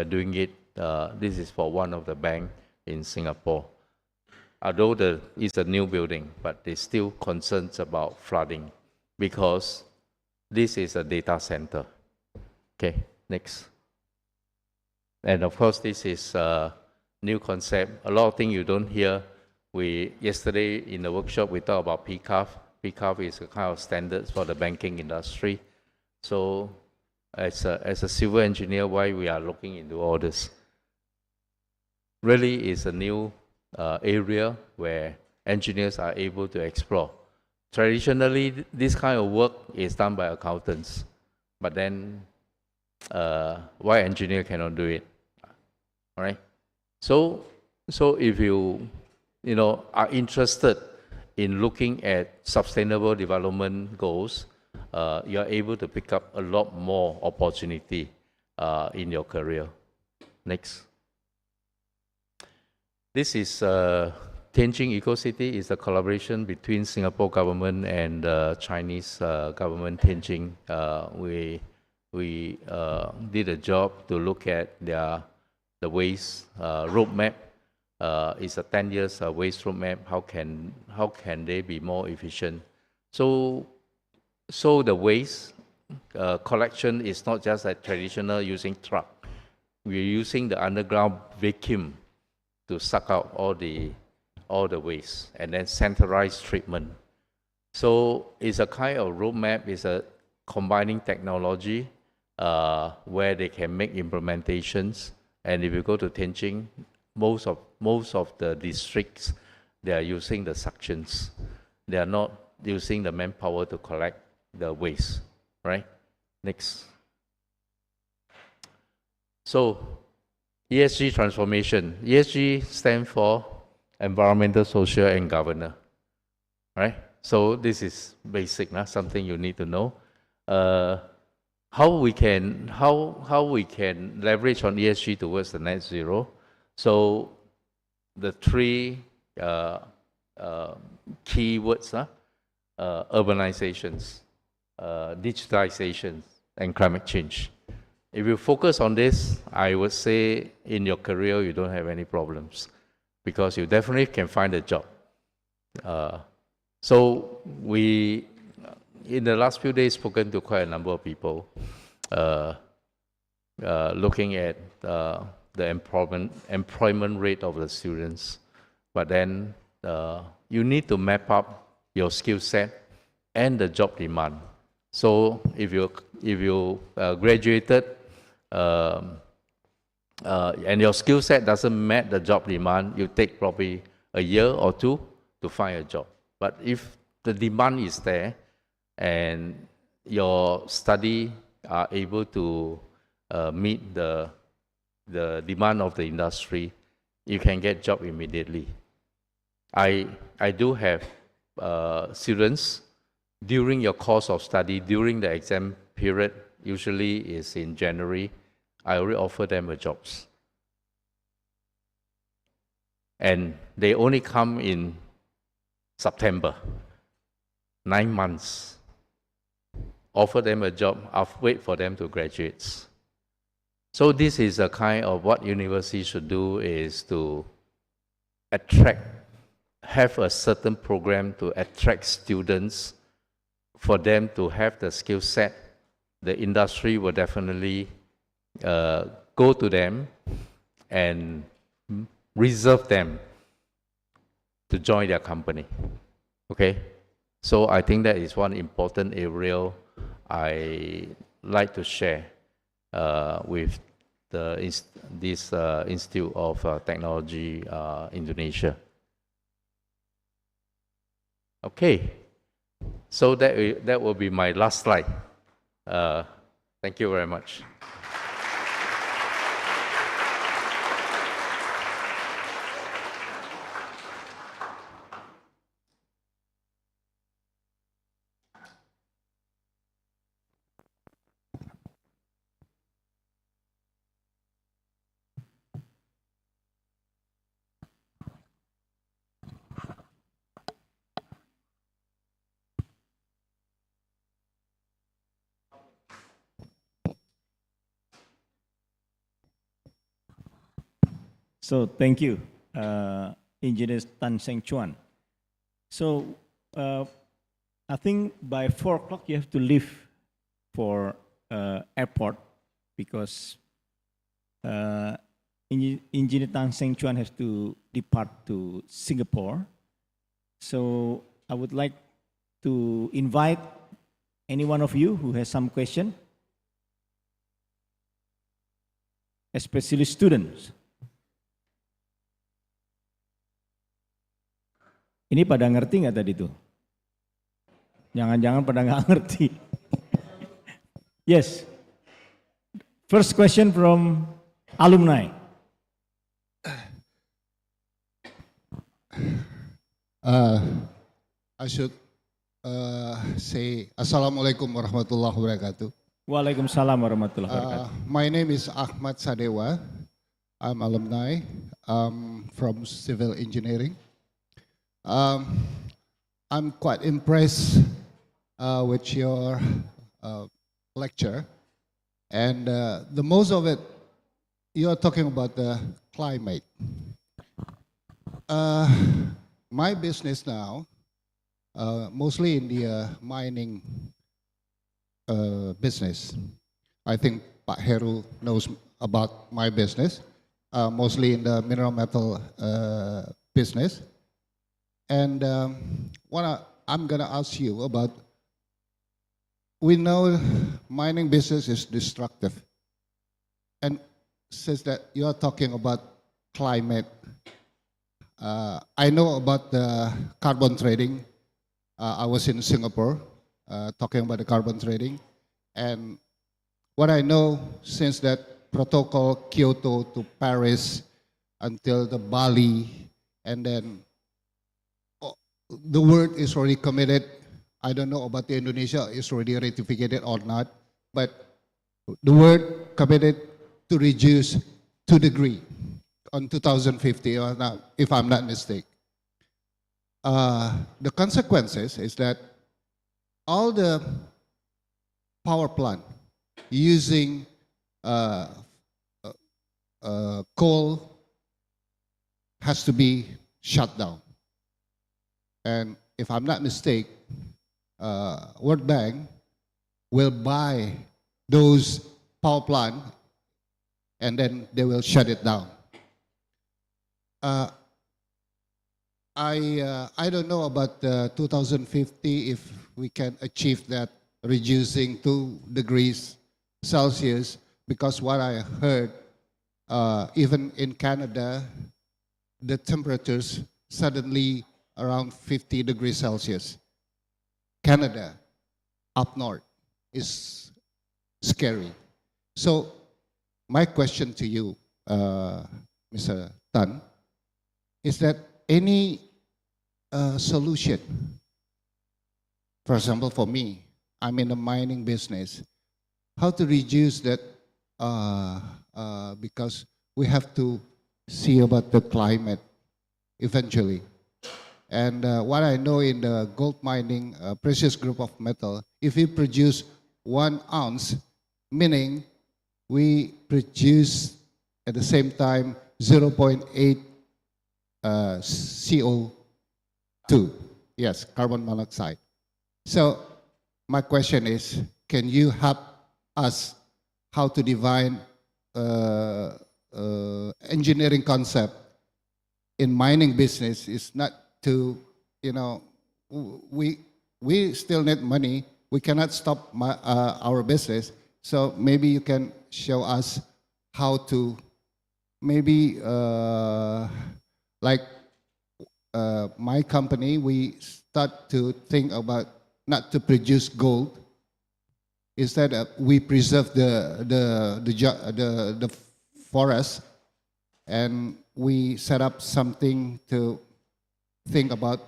Speaker 4: doing it. This is for one of the bank in Singapore. Although it's a new building, but there's still concerns about flooding because this is a data center. Okay, next. And of course, this is a new concept. A lot of things you don't hear. Yesterday in the workshop, we talked about PCAF. PCAF is a kind of standards for the banking industry. So as a civil engineer, why we are looking into all this? Really is a new area where engineers are able to explore. Traditionally, this kind of work is done by accountants, but then why engineer cannot do it? All right. So if you are interested in looking at sustainable development goals, you are able to pick up a lot more opportunity in your career. Next. This is Tianjin Eco-City is a collaboration between Singapore government and Chinese government. Tianjin, we did a job to look at the waste roadmap. It's a 10 years waste roadmap. How can they be more efficient? So the waste collection is not just a traditional using truck. We're using the underground vacuum to suck out all the waste and then centralized treatment. So it's a kind of roadmap. It's a combining technology where they can make implementations. And if you go to Tianjin, most of the districts, they are using the suctions. They are not using the manpower to collect the waste, right? Next. So ESG transformation. ESG stands for environmental, social, and governance, right? So this is basic, something you need to know. How we can leverage on ESG towards the net zero. So the three key words, urbanizations, digitalizations, and climate change. If you focus on this, I would say in your career you don't have any problems because you definitely can find a job. So we, in the last few days, spoken to quite a number of people looking at the employment rate of the students. But then you need to map up your skill set and the job demand. So if you graduated and your skill set doesn't match the job demand, you take probably a year or two to find a job. But if the demand is there and your study are able to meet the demand of the industry, you can get job immediately. I do have students during your course of study, during the exam period, usually is in January, I already offer them a jobs. And they only come in September, 9 months. Offer them a job, I'll wait for them to graduate. So this is a kind of what universities should do, is to have a certain program to attract students for them to have the skill set. The industry will definitely go to them and reserve them to join their company. Okay? So I think that is one important area I like to share with this Institute of Technology Indonesia. Okay, so that will be my last slide. Thank you very much.
Speaker 3: So thank you, Engineer Tan Seng Chuan. So I think by 4 o'clock you have to leave for airport because uh, Engineer Tang Seng Chuan has to depart to Singapore. So I would like to invite any one of you who has some question, especially students. Ini pada ngerti nggak tadi tuh? Jangan-jangan pada nggak ngerti. Yes. First question from alumni.
Speaker 5: I should say Assalamualaikum warahmatullahi wabarakatuh.
Speaker 3: Waalaikumsalam warahmatullahi wabarakatuh.
Speaker 5: My name is Ahmad Sadewa. I'm alumni from civil engineering. I'm quite impressed with your lecture, and the most of it, you're talking about the climate. My business now, mostly in the mining business. I think Pak Heru knows about my business, mostly in the mineral metal business. And I'm going to ask you about, we know mining business is destructive. And since that you're talking about climate, I know about the carbon trading. I was in Singapore talking about the carbon trading. And what I know, since that protocol Kyoto to Paris until the Bali, and then the word is already committed. I don't know about the Indonesia, is already ratified or not, but the word committed to reduce 2 degrees on 2050, or not, if I'm not mistaken. The consequences is that all the power plant using coal has to be shut down. And if I'm not mistaken, World Bank will buy those power plant and then they will shut it down. I don't know about 2050 if we can achieve that, reducing 2 degrees Celsius, because what I heard, even in Canada, the temperatures suddenly around 50 degrees Celsius. Canada, up north, is scary. So my question to you, Mr. Tan, is that any solution? For example, for me, I'm in the mining business. How to reduce that? Because we have to see about the climate eventually. And what I know in the gold mining, precious group of metal, if we produce 1 ounce, meaning we produce at the same time 0.8 CO2, yes, carbon monoxide. So my question is, can you help us how to define engineering concept in mining business? Is not to, we still need money. We cannot stop our business. So maybe you can show us how to maybe like my company, we start to think about not to produce gold. Instead, we preserve the forest, and we set up something to think about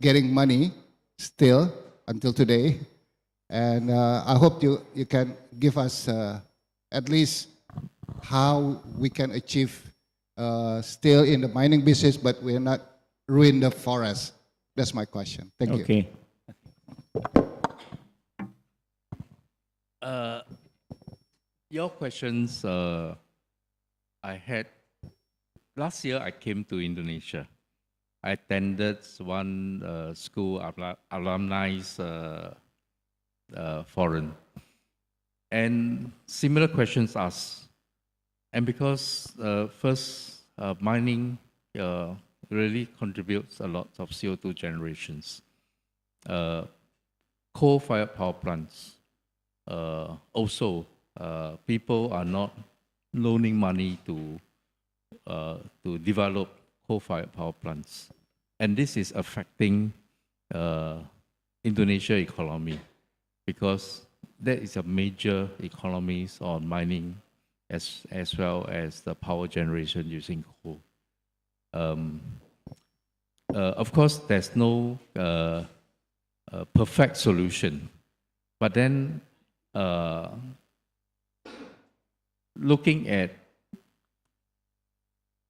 Speaker 5: getting money still until today. And I hope you can give us at least how we can achieve still in the mining business, but we're not ruin the forest. That's my question. Thank you.
Speaker 3: Okay.
Speaker 4: Your questions, I had, last year I came to Indonesia. I attended one school alumni forum. And similar questions asked. And because first, mining really contributes a lot of CO2 generations. Coal-fired power plants, also people are not loaning money to develop coal-fired power plants. And this is affecting Indonesia economy because there is a major economies on mining as well as the power generation using coal. Of course, there's no perfect solution, but then looking at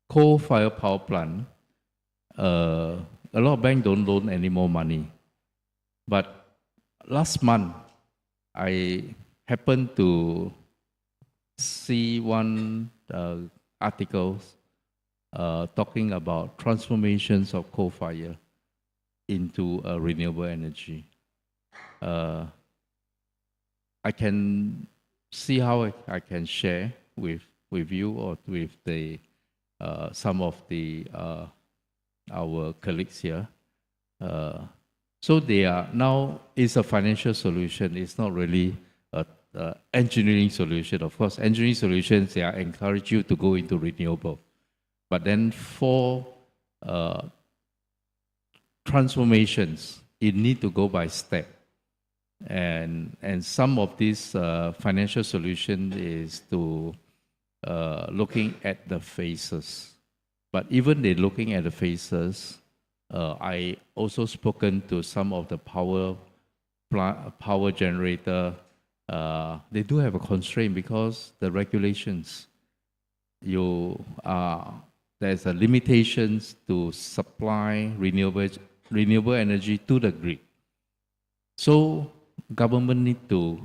Speaker 4: coal-fired power plant, a lot of banks don't loan any more money. But last month, I happened to see one article talking about transformations of coal fire into renewable energy. I can see how I can share with you or with the some of the our colleagues here. So they are now, it's a financial solution. It's not really a engineering solution. Of course, engineering solutions, they are encourage you to go into renewable. But then for transformations, it need to go by step. And some of these financial solution is to looking at the phases. But even they looking at the phases, I also spoken to some of the power generator. They do have a constraint because the regulations, there's a limitations to supply renewable energy to the grid. So government need to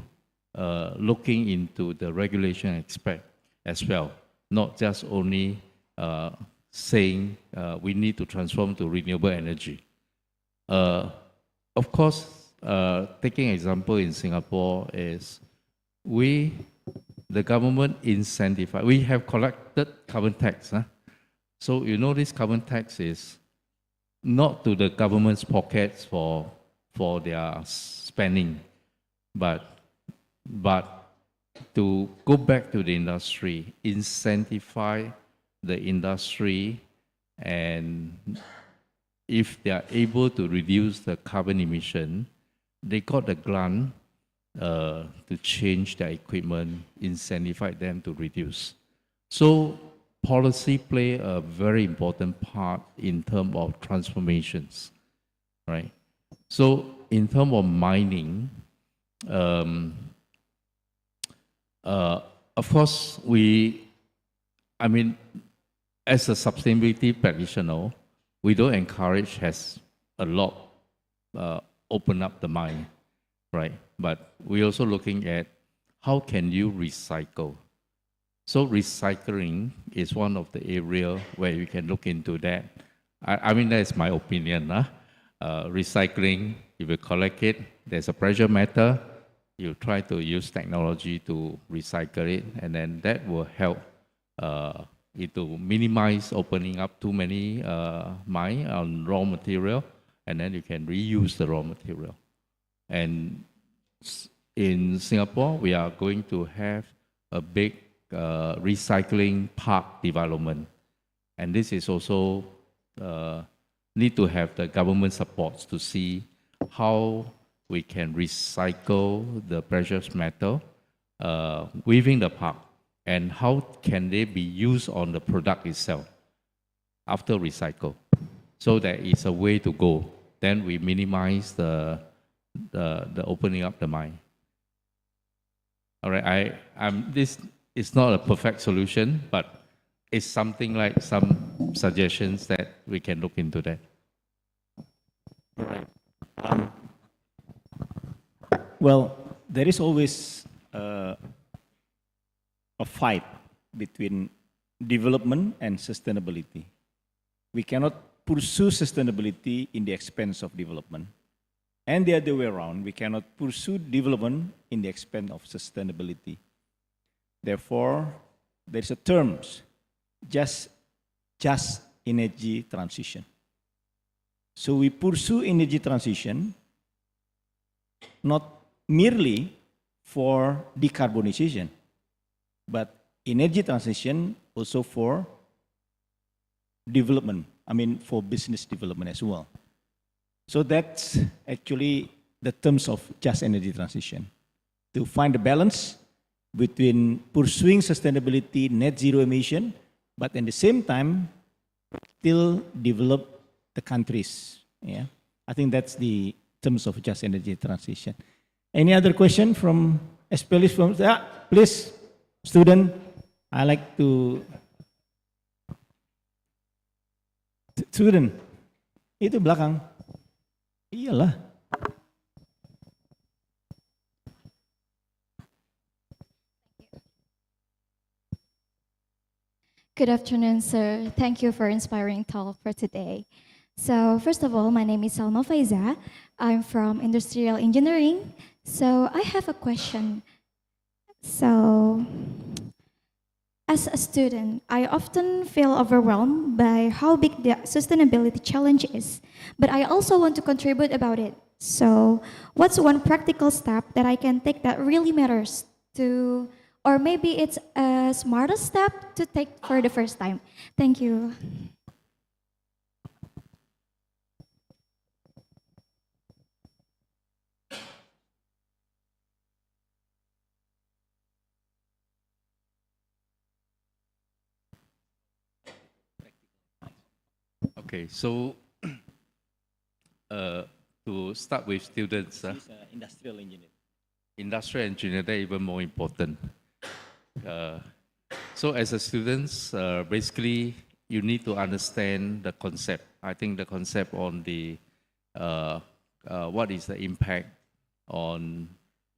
Speaker 4: looking into the regulation aspect as well, not just only saying we need to transform to renewable energy. Of course, taking example in Singapore is the government incentivize. We have collected carbon tax. So you know this carbon tax is not to the government's pockets for their spending, but to go back to the industry, incentivize the industry, and if they are able to reduce the carbon emission, they got the grant to change their equipment, incentivize them to reduce. So policy play a very important part in terms of transformations, right? So in terms of mining, of course, as a sustainability practitioner, we don't encourage has a lot open up the mind, right? But we're also looking at how can you recycle. So recycling is one of the area where you can look into that. I mean, that's my opinion. Recycling, if you collect it, there's a pressure matter, you try to use technology to recycle it, and then that will help it to minimize opening up too many mine on raw material, and then you can reuse the raw material. And in Singapore, we are going to have a big recycling park development. And this is also need to have the government supports to see how we can recycle the precious metal within the park, and how can they be used on the product itself after recycle. So that is a way to go. Then we minimize the opening up the mine. All right, this is not a perfect solution, but it's something like some suggestions that we can look into that.
Speaker 3: All right. Well, there is always a fight between development and sustainability. We cannot pursue sustainability in the expense of development. And the other way around, we cannot pursue development in the expense of sustainability. Therefore, there's a term, just energy transition. So we pursue energy transition not merely for decarbonization, but energy transition also for development, for business development as well. So that's actually the terms of just energy transition, to find a balance between pursuing sustainability, net zero emission, but at the same time, still develop the countries. Yeah, I think that's the terms of just energy transition. Any other question from especially from please, student. I like to student itu belakang. Iyalah.
Speaker 6: Good afternoon, sir. Thank you for inspiring talk for today. So first of all, my name is Salma Faiza. I'm from Industrial Engineering. So I have a question. So as a student, I often feel overwhelmed by how big the sustainability challenge is, but I also want to contribute about it. So what's one practical step that I can take that really matters to, or maybe it's a smarter step to take for the first time? Thank you.
Speaker 4: Okay, so to start with students,
Speaker 3: Industrial engineer.
Speaker 4: industrial engineer, they're even more important. So as a students, basically you need to understand the concept. I think the concept on the what is the impact on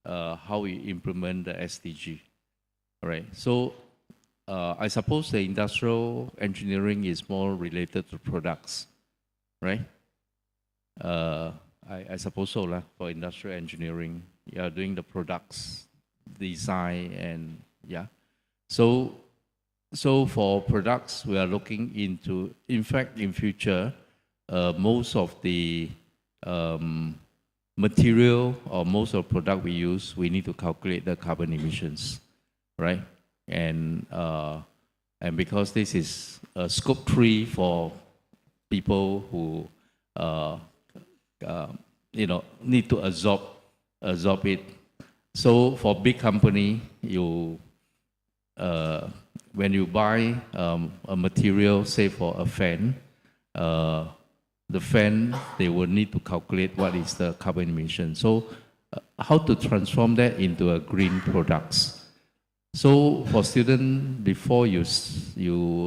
Speaker 4: how we implement the SDG. All right. So I suppose the industrial engineering is more related to products, right? I suppose so lah. For industrial engineering, you are doing the products design and yeah. So for products, we are looking into. In fact, in future, most of the material or most of product we use, we need to calculate the carbon emissions, right? And because this is scope 3 for people who need to absorb it. So for big company, when you buy a material, say for a fan, the fan, they will need to calculate what is the carbon emission. So how to transform that into a green products. So for students, before you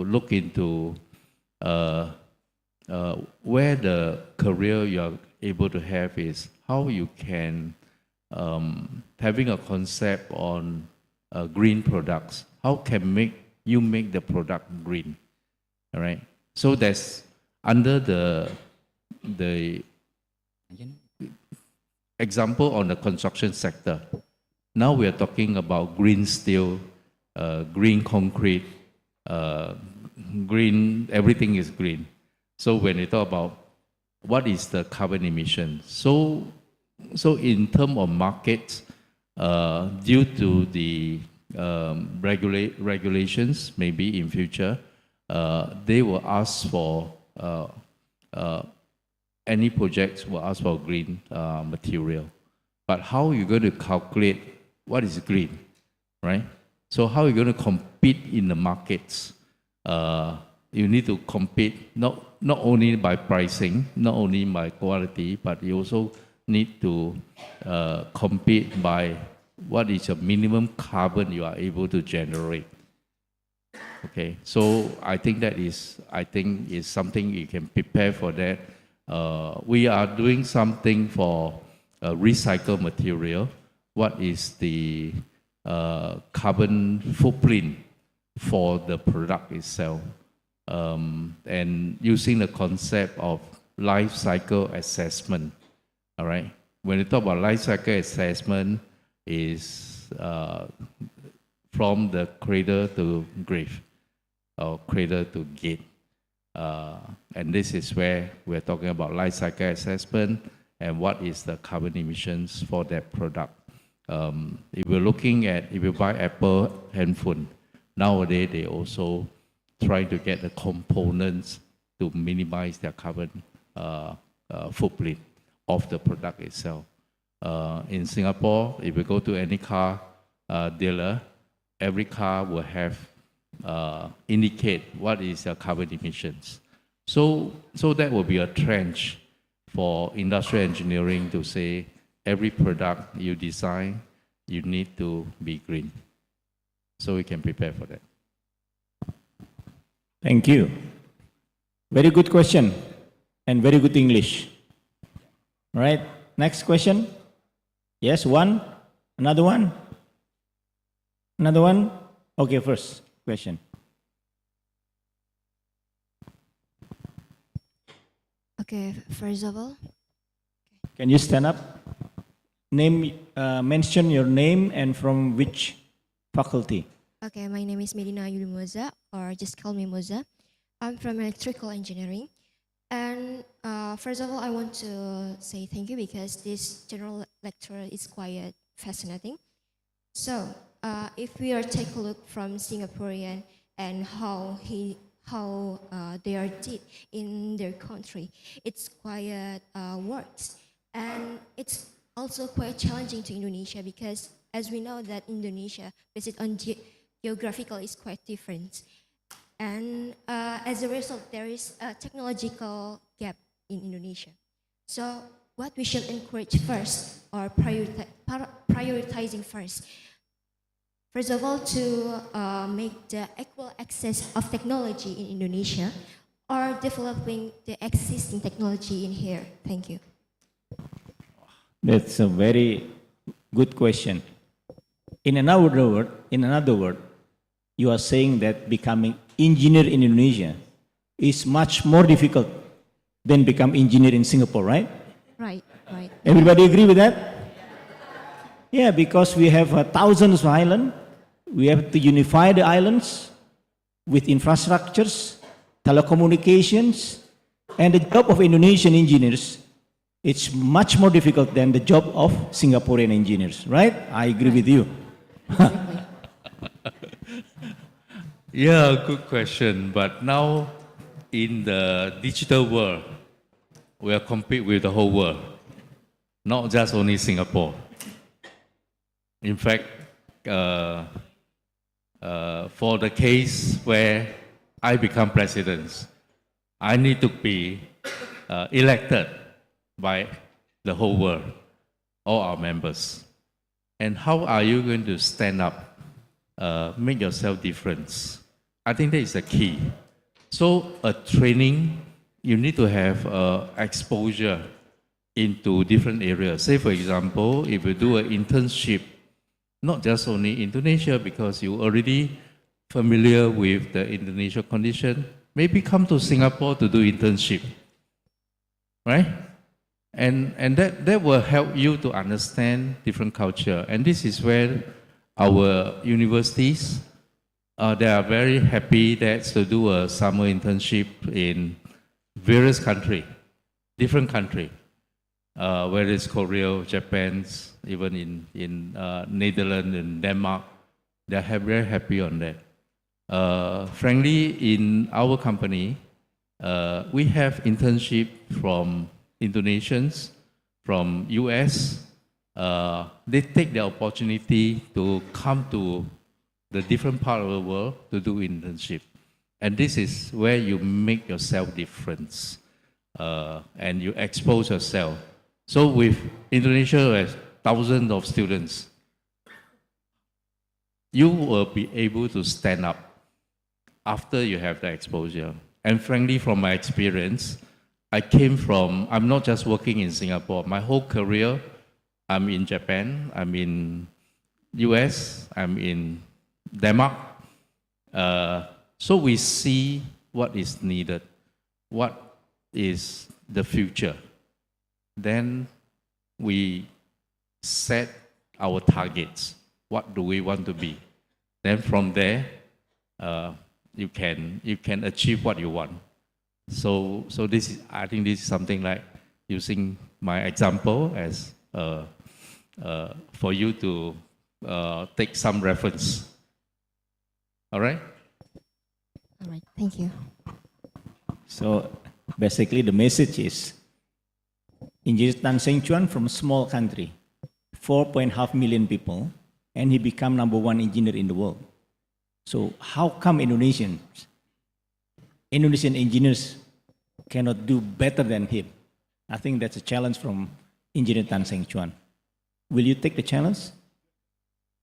Speaker 4: look into where the career you are able to have is how you can having a concept on green products. How can you make the product green? All right. So that's under the example on the construction sector. Now we are talking about green steel, green concrete, green, everything is green. So when you talk about what is the carbon emission, so in terms of markets, due to the regulations, maybe in future, they will ask for, any projects will ask for green material. But how are you going to calculate what is green, right? So how are you going to compete in the markets? You need to compete not only by pricing, not only by quality, but you also need to compete by what is your minimum carbon you are able to generate. Okay, so I think is something you can prepare for that. We are doing something for recycled material. What is the carbon footprint for the product itself? And using the concept of life cycle assessment. All right. When you talk about life cycle assessment, is from from the cradle to grave, or cradle to gate. And this is where we're talking about life cycle assessment and what is the carbon emissions for that product. If you buy Apple handphone, nowadays they also try to get the components to minimize their carbon footprint of the product itself. In Singapore, if you go to any car dealer, every car will have indicate what is the carbon emissions. So that will be a trench for industrial engineering to say every product you design, you need to be green. So we can prepare for that.
Speaker 3: Thank you. Very good question and very good English. All right, next question. Yes, one. Another one. Another one. Okay, first question.
Speaker 7: Okay, first of all,
Speaker 3: Can you stand up? Mention your name and from which faculty.
Speaker 7: okay, my name is Medina Yuli Moza, or just call me Moza. I'm from electrical engineering. And first of all, I want to say thank you because this general lecture is quite fascinating. So if we are take a look from Singaporean and how they are did in their country, it's quite works. And it's also quite challenging to Indonesia because as we know that Indonesia, based on geographical, is quite different. And as a result, there is a technological gap in Indonesia. So what we should encourage first, or prioritizing first, first of all, to make the equal access of technology in Indonesia, or developing the existing technology in here. Thank you.
Speaker 3: That's a very good question. In another word, you are saying that becoming engineer in Indonesia is much more difficult than become engineer in Singapore, right?
Speaker 7: Right, right.
Speaker 3: Everybody agree with that? Yeah, because we have thousands of islands. We have to unify the islands with infrastructures, telecommunications, and the job of Indonesian engineers, it's much more difficult than the job of Singaporean engineers, right? I agree with you.
Speaker 4: Yeah, good question. But now in the digital world, we are compete with the whole world, not just only Singapore. In fact, for the case where I become president, I need to be elected by the whole world, all our members. And how are you going to stand up, make yourself different? I think that is the key. So a training, you need to have exposure into different areas. Say for example, if you do an internship, not just only Indonesia, because you already familiar with the Indonesia condition, maybe come to Singapore to do internship, right? And that will help you to understand different culture. And this is where our universities, they are very happy that to do a summer internship in various countries, different countries, whether it's Korea, Japan, even in Netherlands and Denmark, they're very happy on that. Frankly, in our company, we have internship from Indonesians, from US. They take the opportunity to come to the different part of the world to do internship. And this is where you make yourself different and you expose yourself. So with Indonesia has thousands of students, you will be able to stand up after you have the exposure. And frankly, from my experience, I'm not just working in Singapore. My whole career, I'm in Japan, I'm in US, I'm in Denmark. So we see what is needed, what is the future. Then we set our targets. What do we want to be? Then from there, you can achieve what you want. So this is, I think this is something like using my example as for you to take some reference. All right.
Speaker 7: All right, thank you.
Speaker 3: So basically the message is, Engineer Tan Seng Chuan from a small country, 4.5 million people, and he become #1 engineer in the world. So how come Indonesian engineers cannot do better than him? I think that's a challenge from Engineer Tan Seng Chuan. Will you take the challenge?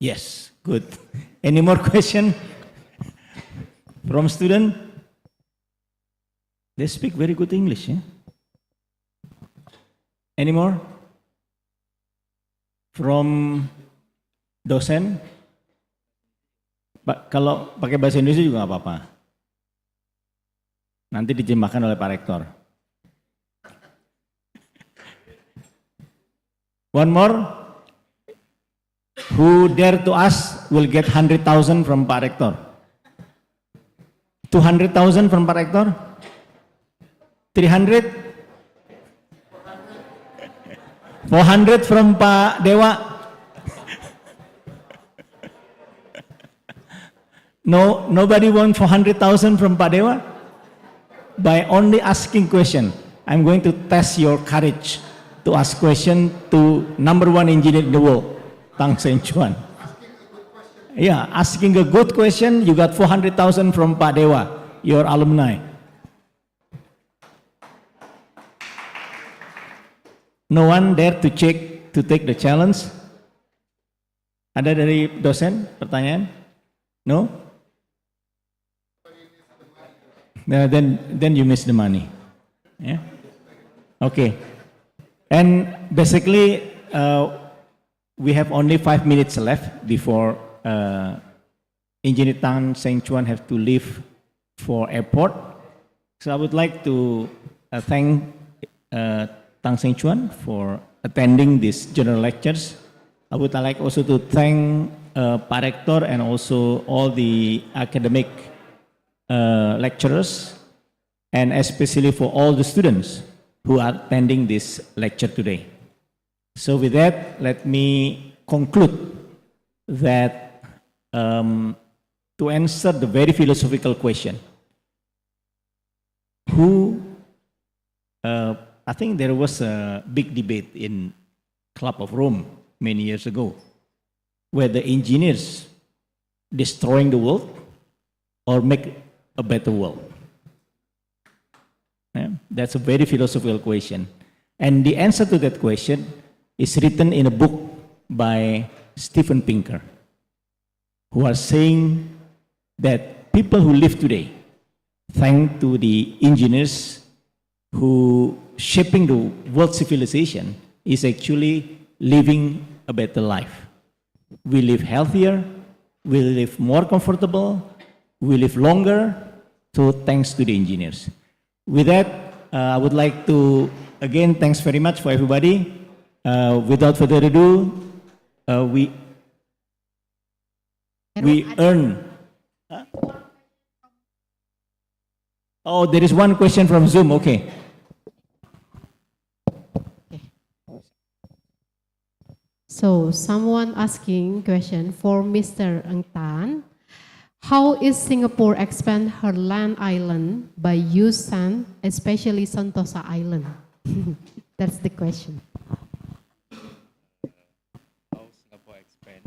Speaker 3: Yes, good. Any more question from student? They speak very good English. Any more? From dosen? Kalau pakai bahasa Indonesia juga nggak apa-apa. Nanti diterjemahkan oleh Pak Rektor. One more. Who dare to ask will get 100,000 from Pak Rektor. 200,000 from Pak Rektor. 300. 400 from Pak Dewa. No, nobody want 400,000 from Pak Dewa? By only asking question, I'm going to test your courage to ask question to #1 engineer in the world, Tan Seng Chuan. Yeah, asking a good question, you got 400,000 from Pak Dewa, your alumni. No one dare to take the challenge? Ada dari dosen pertanyaan? No? No, then you miss the money. Yeah. Okay. And basically, we have only 5 minutes left before Engineer Tan Seng Chuan have to leave for airport. So I would like to thank Tan Seng Chuan for attending these general lectures. I would like also to thank Pak Rektor and also all the academic lecturers, and especially for all the students who are attending this lecture today. So with that, let me conclude that to answer the very philosophical question, I think there was a big debate in Club of Rome many years ago, where the engineers destroying the world or make a better world. Yeah, that's a very philosophical question. And the answer to that question is written in a book by Steven Pinker, who are saying that people who live today, thanks to the engineers who shaping the world civilization, is actually living a better life. We live healthier, we live more comfortable, we live longer, so thanks to the engineers. With that, I would like to, again, thanks very much for everybody. Without further ado, we earn. Huh? Oh, there is one question from Zoom, okay.
Speaker 1: So someone asking question for Mr. Ng Tan. How is Singapore expand her land island by use sand, especially Sentosa Island? That's the question.
Speaker 4: How Singapore expand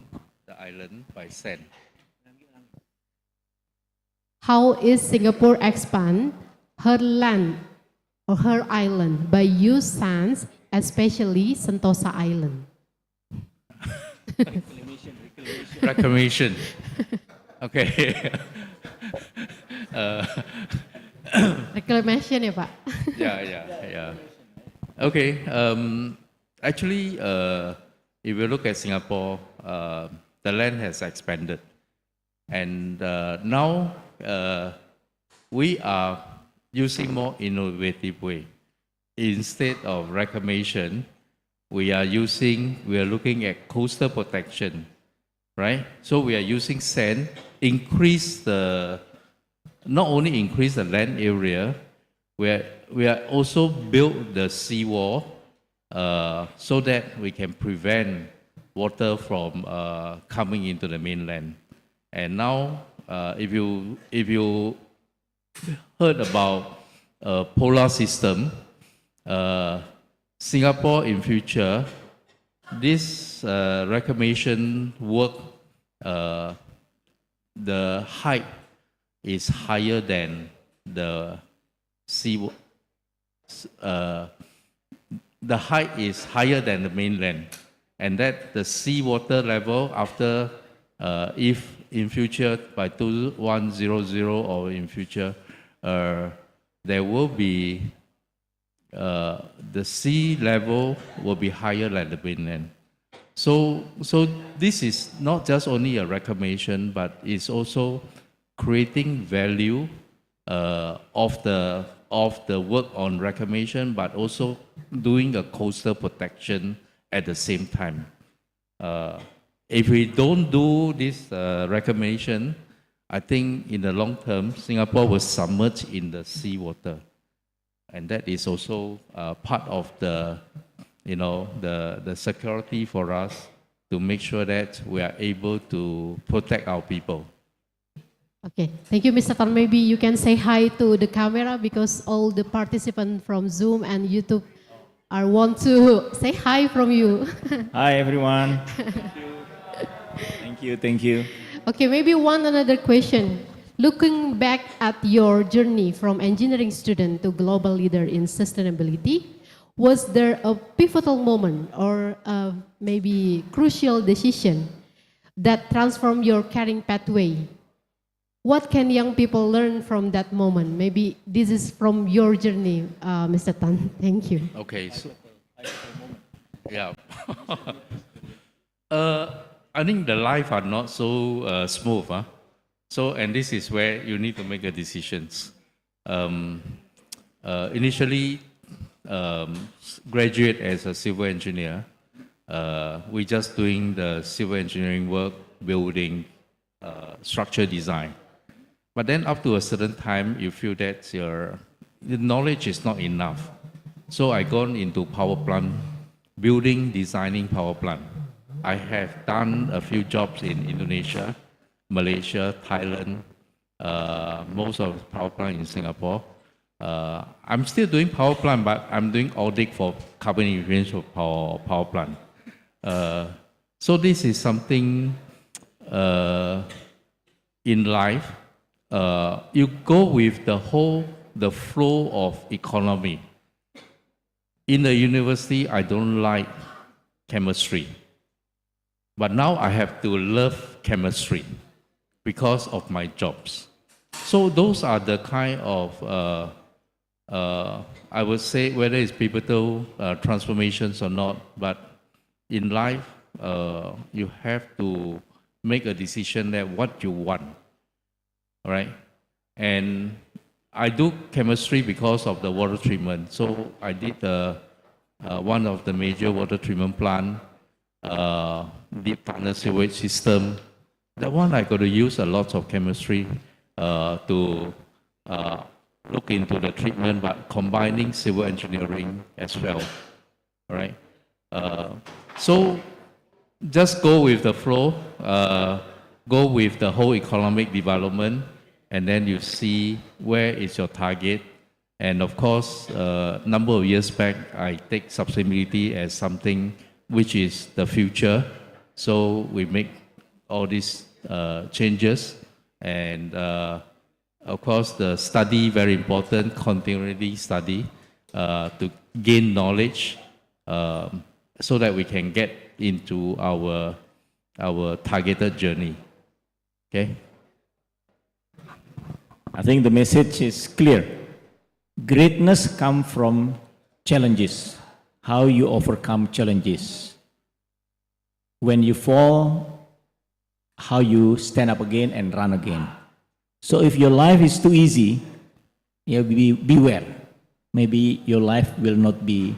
Speaker 4: the island by sand?
Speaker 1: How is Singapore expand her land or her island by use sands, especially Sentosa Island?
Speaker 4: Reclamation. Okay.
Speaker 1: Reclamation ya Pak?
Speaker 4: Yeah. Okay. Actually, if you look at Singapore, the land has expanded, and now we are using more innovative way. Instead of reclamation, we are looking at coastal protection, right? So we are using sand, not only increase the land area, we are also build the seawall so that we can prevent water from coming into the mainland. And now, if you heard about polar system, Singapore in future, this reclamation work, the height is higher than the sea. The height is higher than the mainland, and that the sea water level after, if in future by 2100 or in future, there will be the sea level will be higher than the mainland. So this is not just only a reclamation, but it's also creating value of the work on reclamation, but also doing a coastal protection at the same time. If we don't do this reclamation, I think in the long term, Singapore will submerge in the seawater. And that is also part of the security for us to make sure that we are able to protect our people.
Speaker 1: Okay, thank you, Mr. Tan. Maybe you can say hi to the camera because all the participants from Zoom and YouTube want to say hi from you.
Speaker 3: Hi, everyone. Thank you.
Speaker 1: Okay, maybe another question. Looking back at your journey from engineering student to global leader in sustainability, was there a pivotal moment or maybe crucial decision that transformed your career pathway? What can young people learn from that moment? Maybe this is from your journey, Mr. Tan. Thank you.
Speaker 4: Okay, so yeah. I think the life are not so smooth. So, and this is where you need to make the decisions. Initially, graduate as a civil engineer. We just doing the civil engineering work, building, structure design. But then up to a certain time, you feel that your knowledge is not enough. So I gone into power plant, building, designing power plant. I have done a few jobs in Indonesia, Malaysia, Thailand, most of the power plant in Singapore. I'm still doing power plant, but I'm doing audit for carbon emissions of power plant. So this is something in life. You go with the flow of economy. In the university, I don't like chemistry. But now I have to love chemistry because of my jobs. So those are the kind of, I would say, whether it's pivotal transformations or not, but in life, you have to make a decision that what you want, all right? And I do chemistry because of the water treatment. So I did one of the major water treatment plant, deep tunnel sewage system. That one I got to use a lot of chemistry to look into the treatment, but combining civil engineering as well. All right. So just go with the flow, go with the whole economic development, and then you see where is your target. And of course, number of years back, I take sustainability as something which is the future. So we make all these changes. And of course, the study, very important, continually study to gain knowledge so that we can get into our targeted journey. Okay?
Speaker 3: I think the message is clear. Greatness comes from challenges. How you overcome challenges. When you fall, how you stand up again and run again. So if your life is too easy, beware. Maybe your life will not be,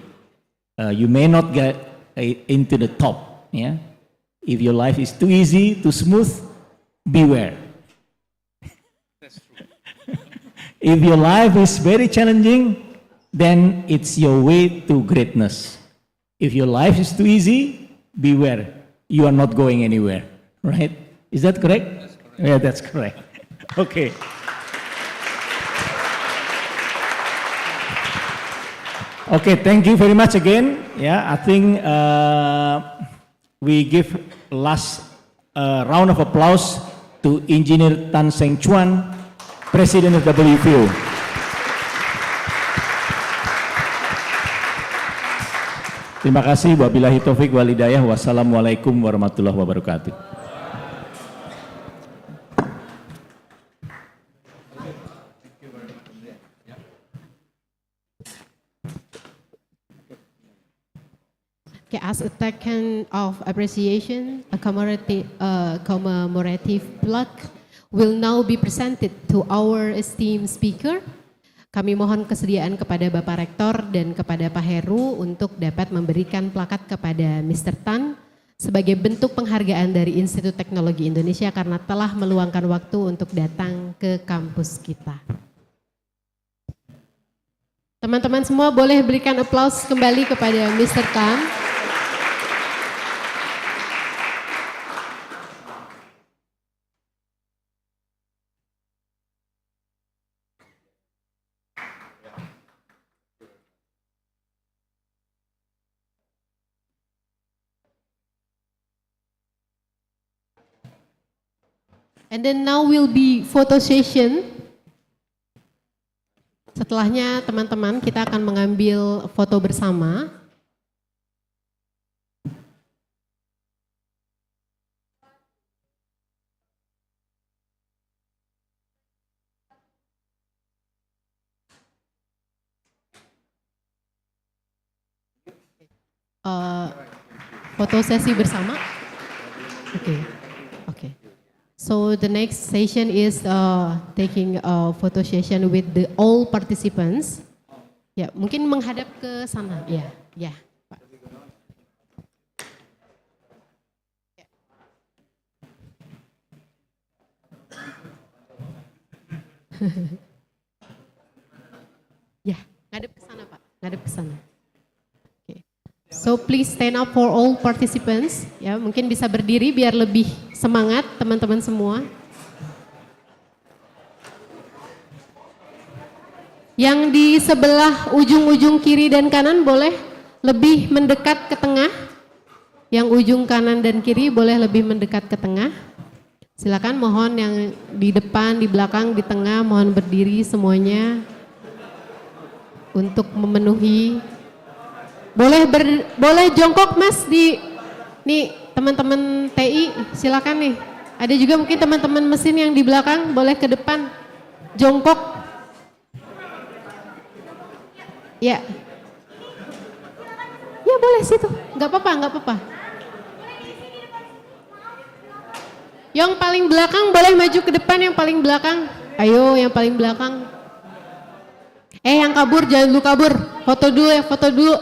Speaker 3: you may not get into the top. Yeah? If your life is too easy, too smooth, beware. If your life is very challenging, then it's your way to greatness. If your life is too easy, beware. You are not going anywhere, right? Is that correct? That's correct. Yeah, that's correct. Okay. Okay, thank you very much again. Yeah, I think we give last round of applause to Engineer Tan Seng Chuan, President of WPO. Terima kasih. Wabillahi taufik wal hidayah. Wassalamualaikum warahmatullahi wabarakatuh.
Speaker 1: Okay, as a token of appreciation, a commemorative plaque will now be presented to our esteemed speaker. Kami mohon kesediaan kepada Bapak Rektor dan kepada Pak Heru untuk dapat memberikan plakat kepada Mr. Tan sebagai bentuk penghargaan dari Institut Teknologi Indonesia karena telah meluangkan waktu untuk datang ke kampus kita. Teman-teman semua boleh berikan aplaus kembali kepada Mr. Tan. And then now will be photo session. Setelahnya teman-teman kita akan mengambil foto bersama. Foto sesi bersama. Oke. Oke. So the next session is taking a photo session with the all participants. Ya, mungkin menghadap ke sana. Ya, ya, Pak. Ya, ngadep ke sana, Pak. Ngadep ke sana. Oke. So please stand up for all participants. Ya, mungkin bisa berdiri biar lebih semangat teman-teman semua. Yang di sebelah ujung-ujung kiri dan kanan boleh lebih mendekat ke tengah. Yang ujung kanan dan kiri boleh lebih mendekat ke tengah. Silakan, mohon yang di depan, di belakang, di tengah mohon berdiri semuanya untuk memenuhi. Boleh jongkok Mas di nih teman-teman TI, silakan nih. Ada juga mungkin teman-teman mesin yang di belakang boleh ke depan jongkok. Ya. Ya boleh situ, nggak apa-apa, nggak apa-apa. Yang paling belakang boleh maju ke depan, yang paling belakang. Ayo yang paling belakang. Yang kabur jangan dulu kabur. Foto dulu ya, foto dulu.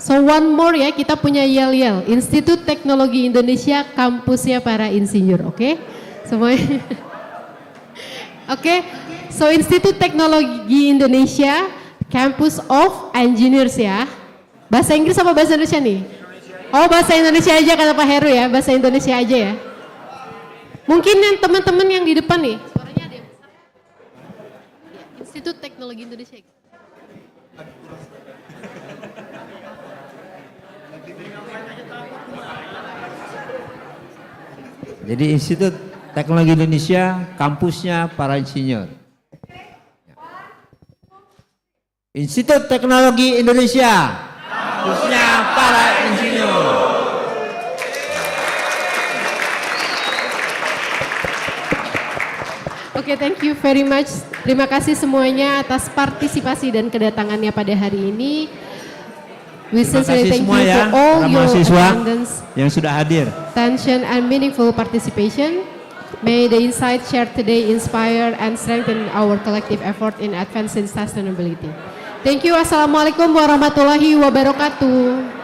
Speaker 1: So one more ya, kita punya yel-yel. Institut Teknologi Indonesia, kampusnya para insinyur, oke? Semuanya. Oke, so Institut Teknologi Indonesia, Campus of Engineers ya. Bahasa Inggris apa bahasa Indonesia nih? Oh bahasa Indonesia aja kata Pak Heru ya, bahasa Indonesia aja ya. Mungkin yang teman-teman yang di depan nih, suaranya ada yang besar. Institut Teknologi Indonesia.
Speaker 2: Jadi Institut Teknologi Indonesia, kampusnya para insinyur. Institut Teknologi Indonesia, kampusnya para insinyur.
Speaker 1: Oke, thank you very much. Terima kasih semuanya atas partisipasi dan kedatangannya pada hari ini. We
Speaker 8: Terima
Speaker 1: sincerely
Speaker 8: kasih
Speaker 1: thank
Speaker 8: semua
Speaker 1: you
Speaker 8: ya,
Speaker 1: for all
Speaker 8: para
Speaker 1: your
Speaker 8: mahasiswa
Speaker 1: attendance,
Speaker 8: yang sudah hadir.
Speaker 1: attention, and meaningful participation. May the insights shared today inspire and strengthen our collective effort in advancing sustainability. Thank you. Assalamualaikum warahmatullahi wabarakatuh.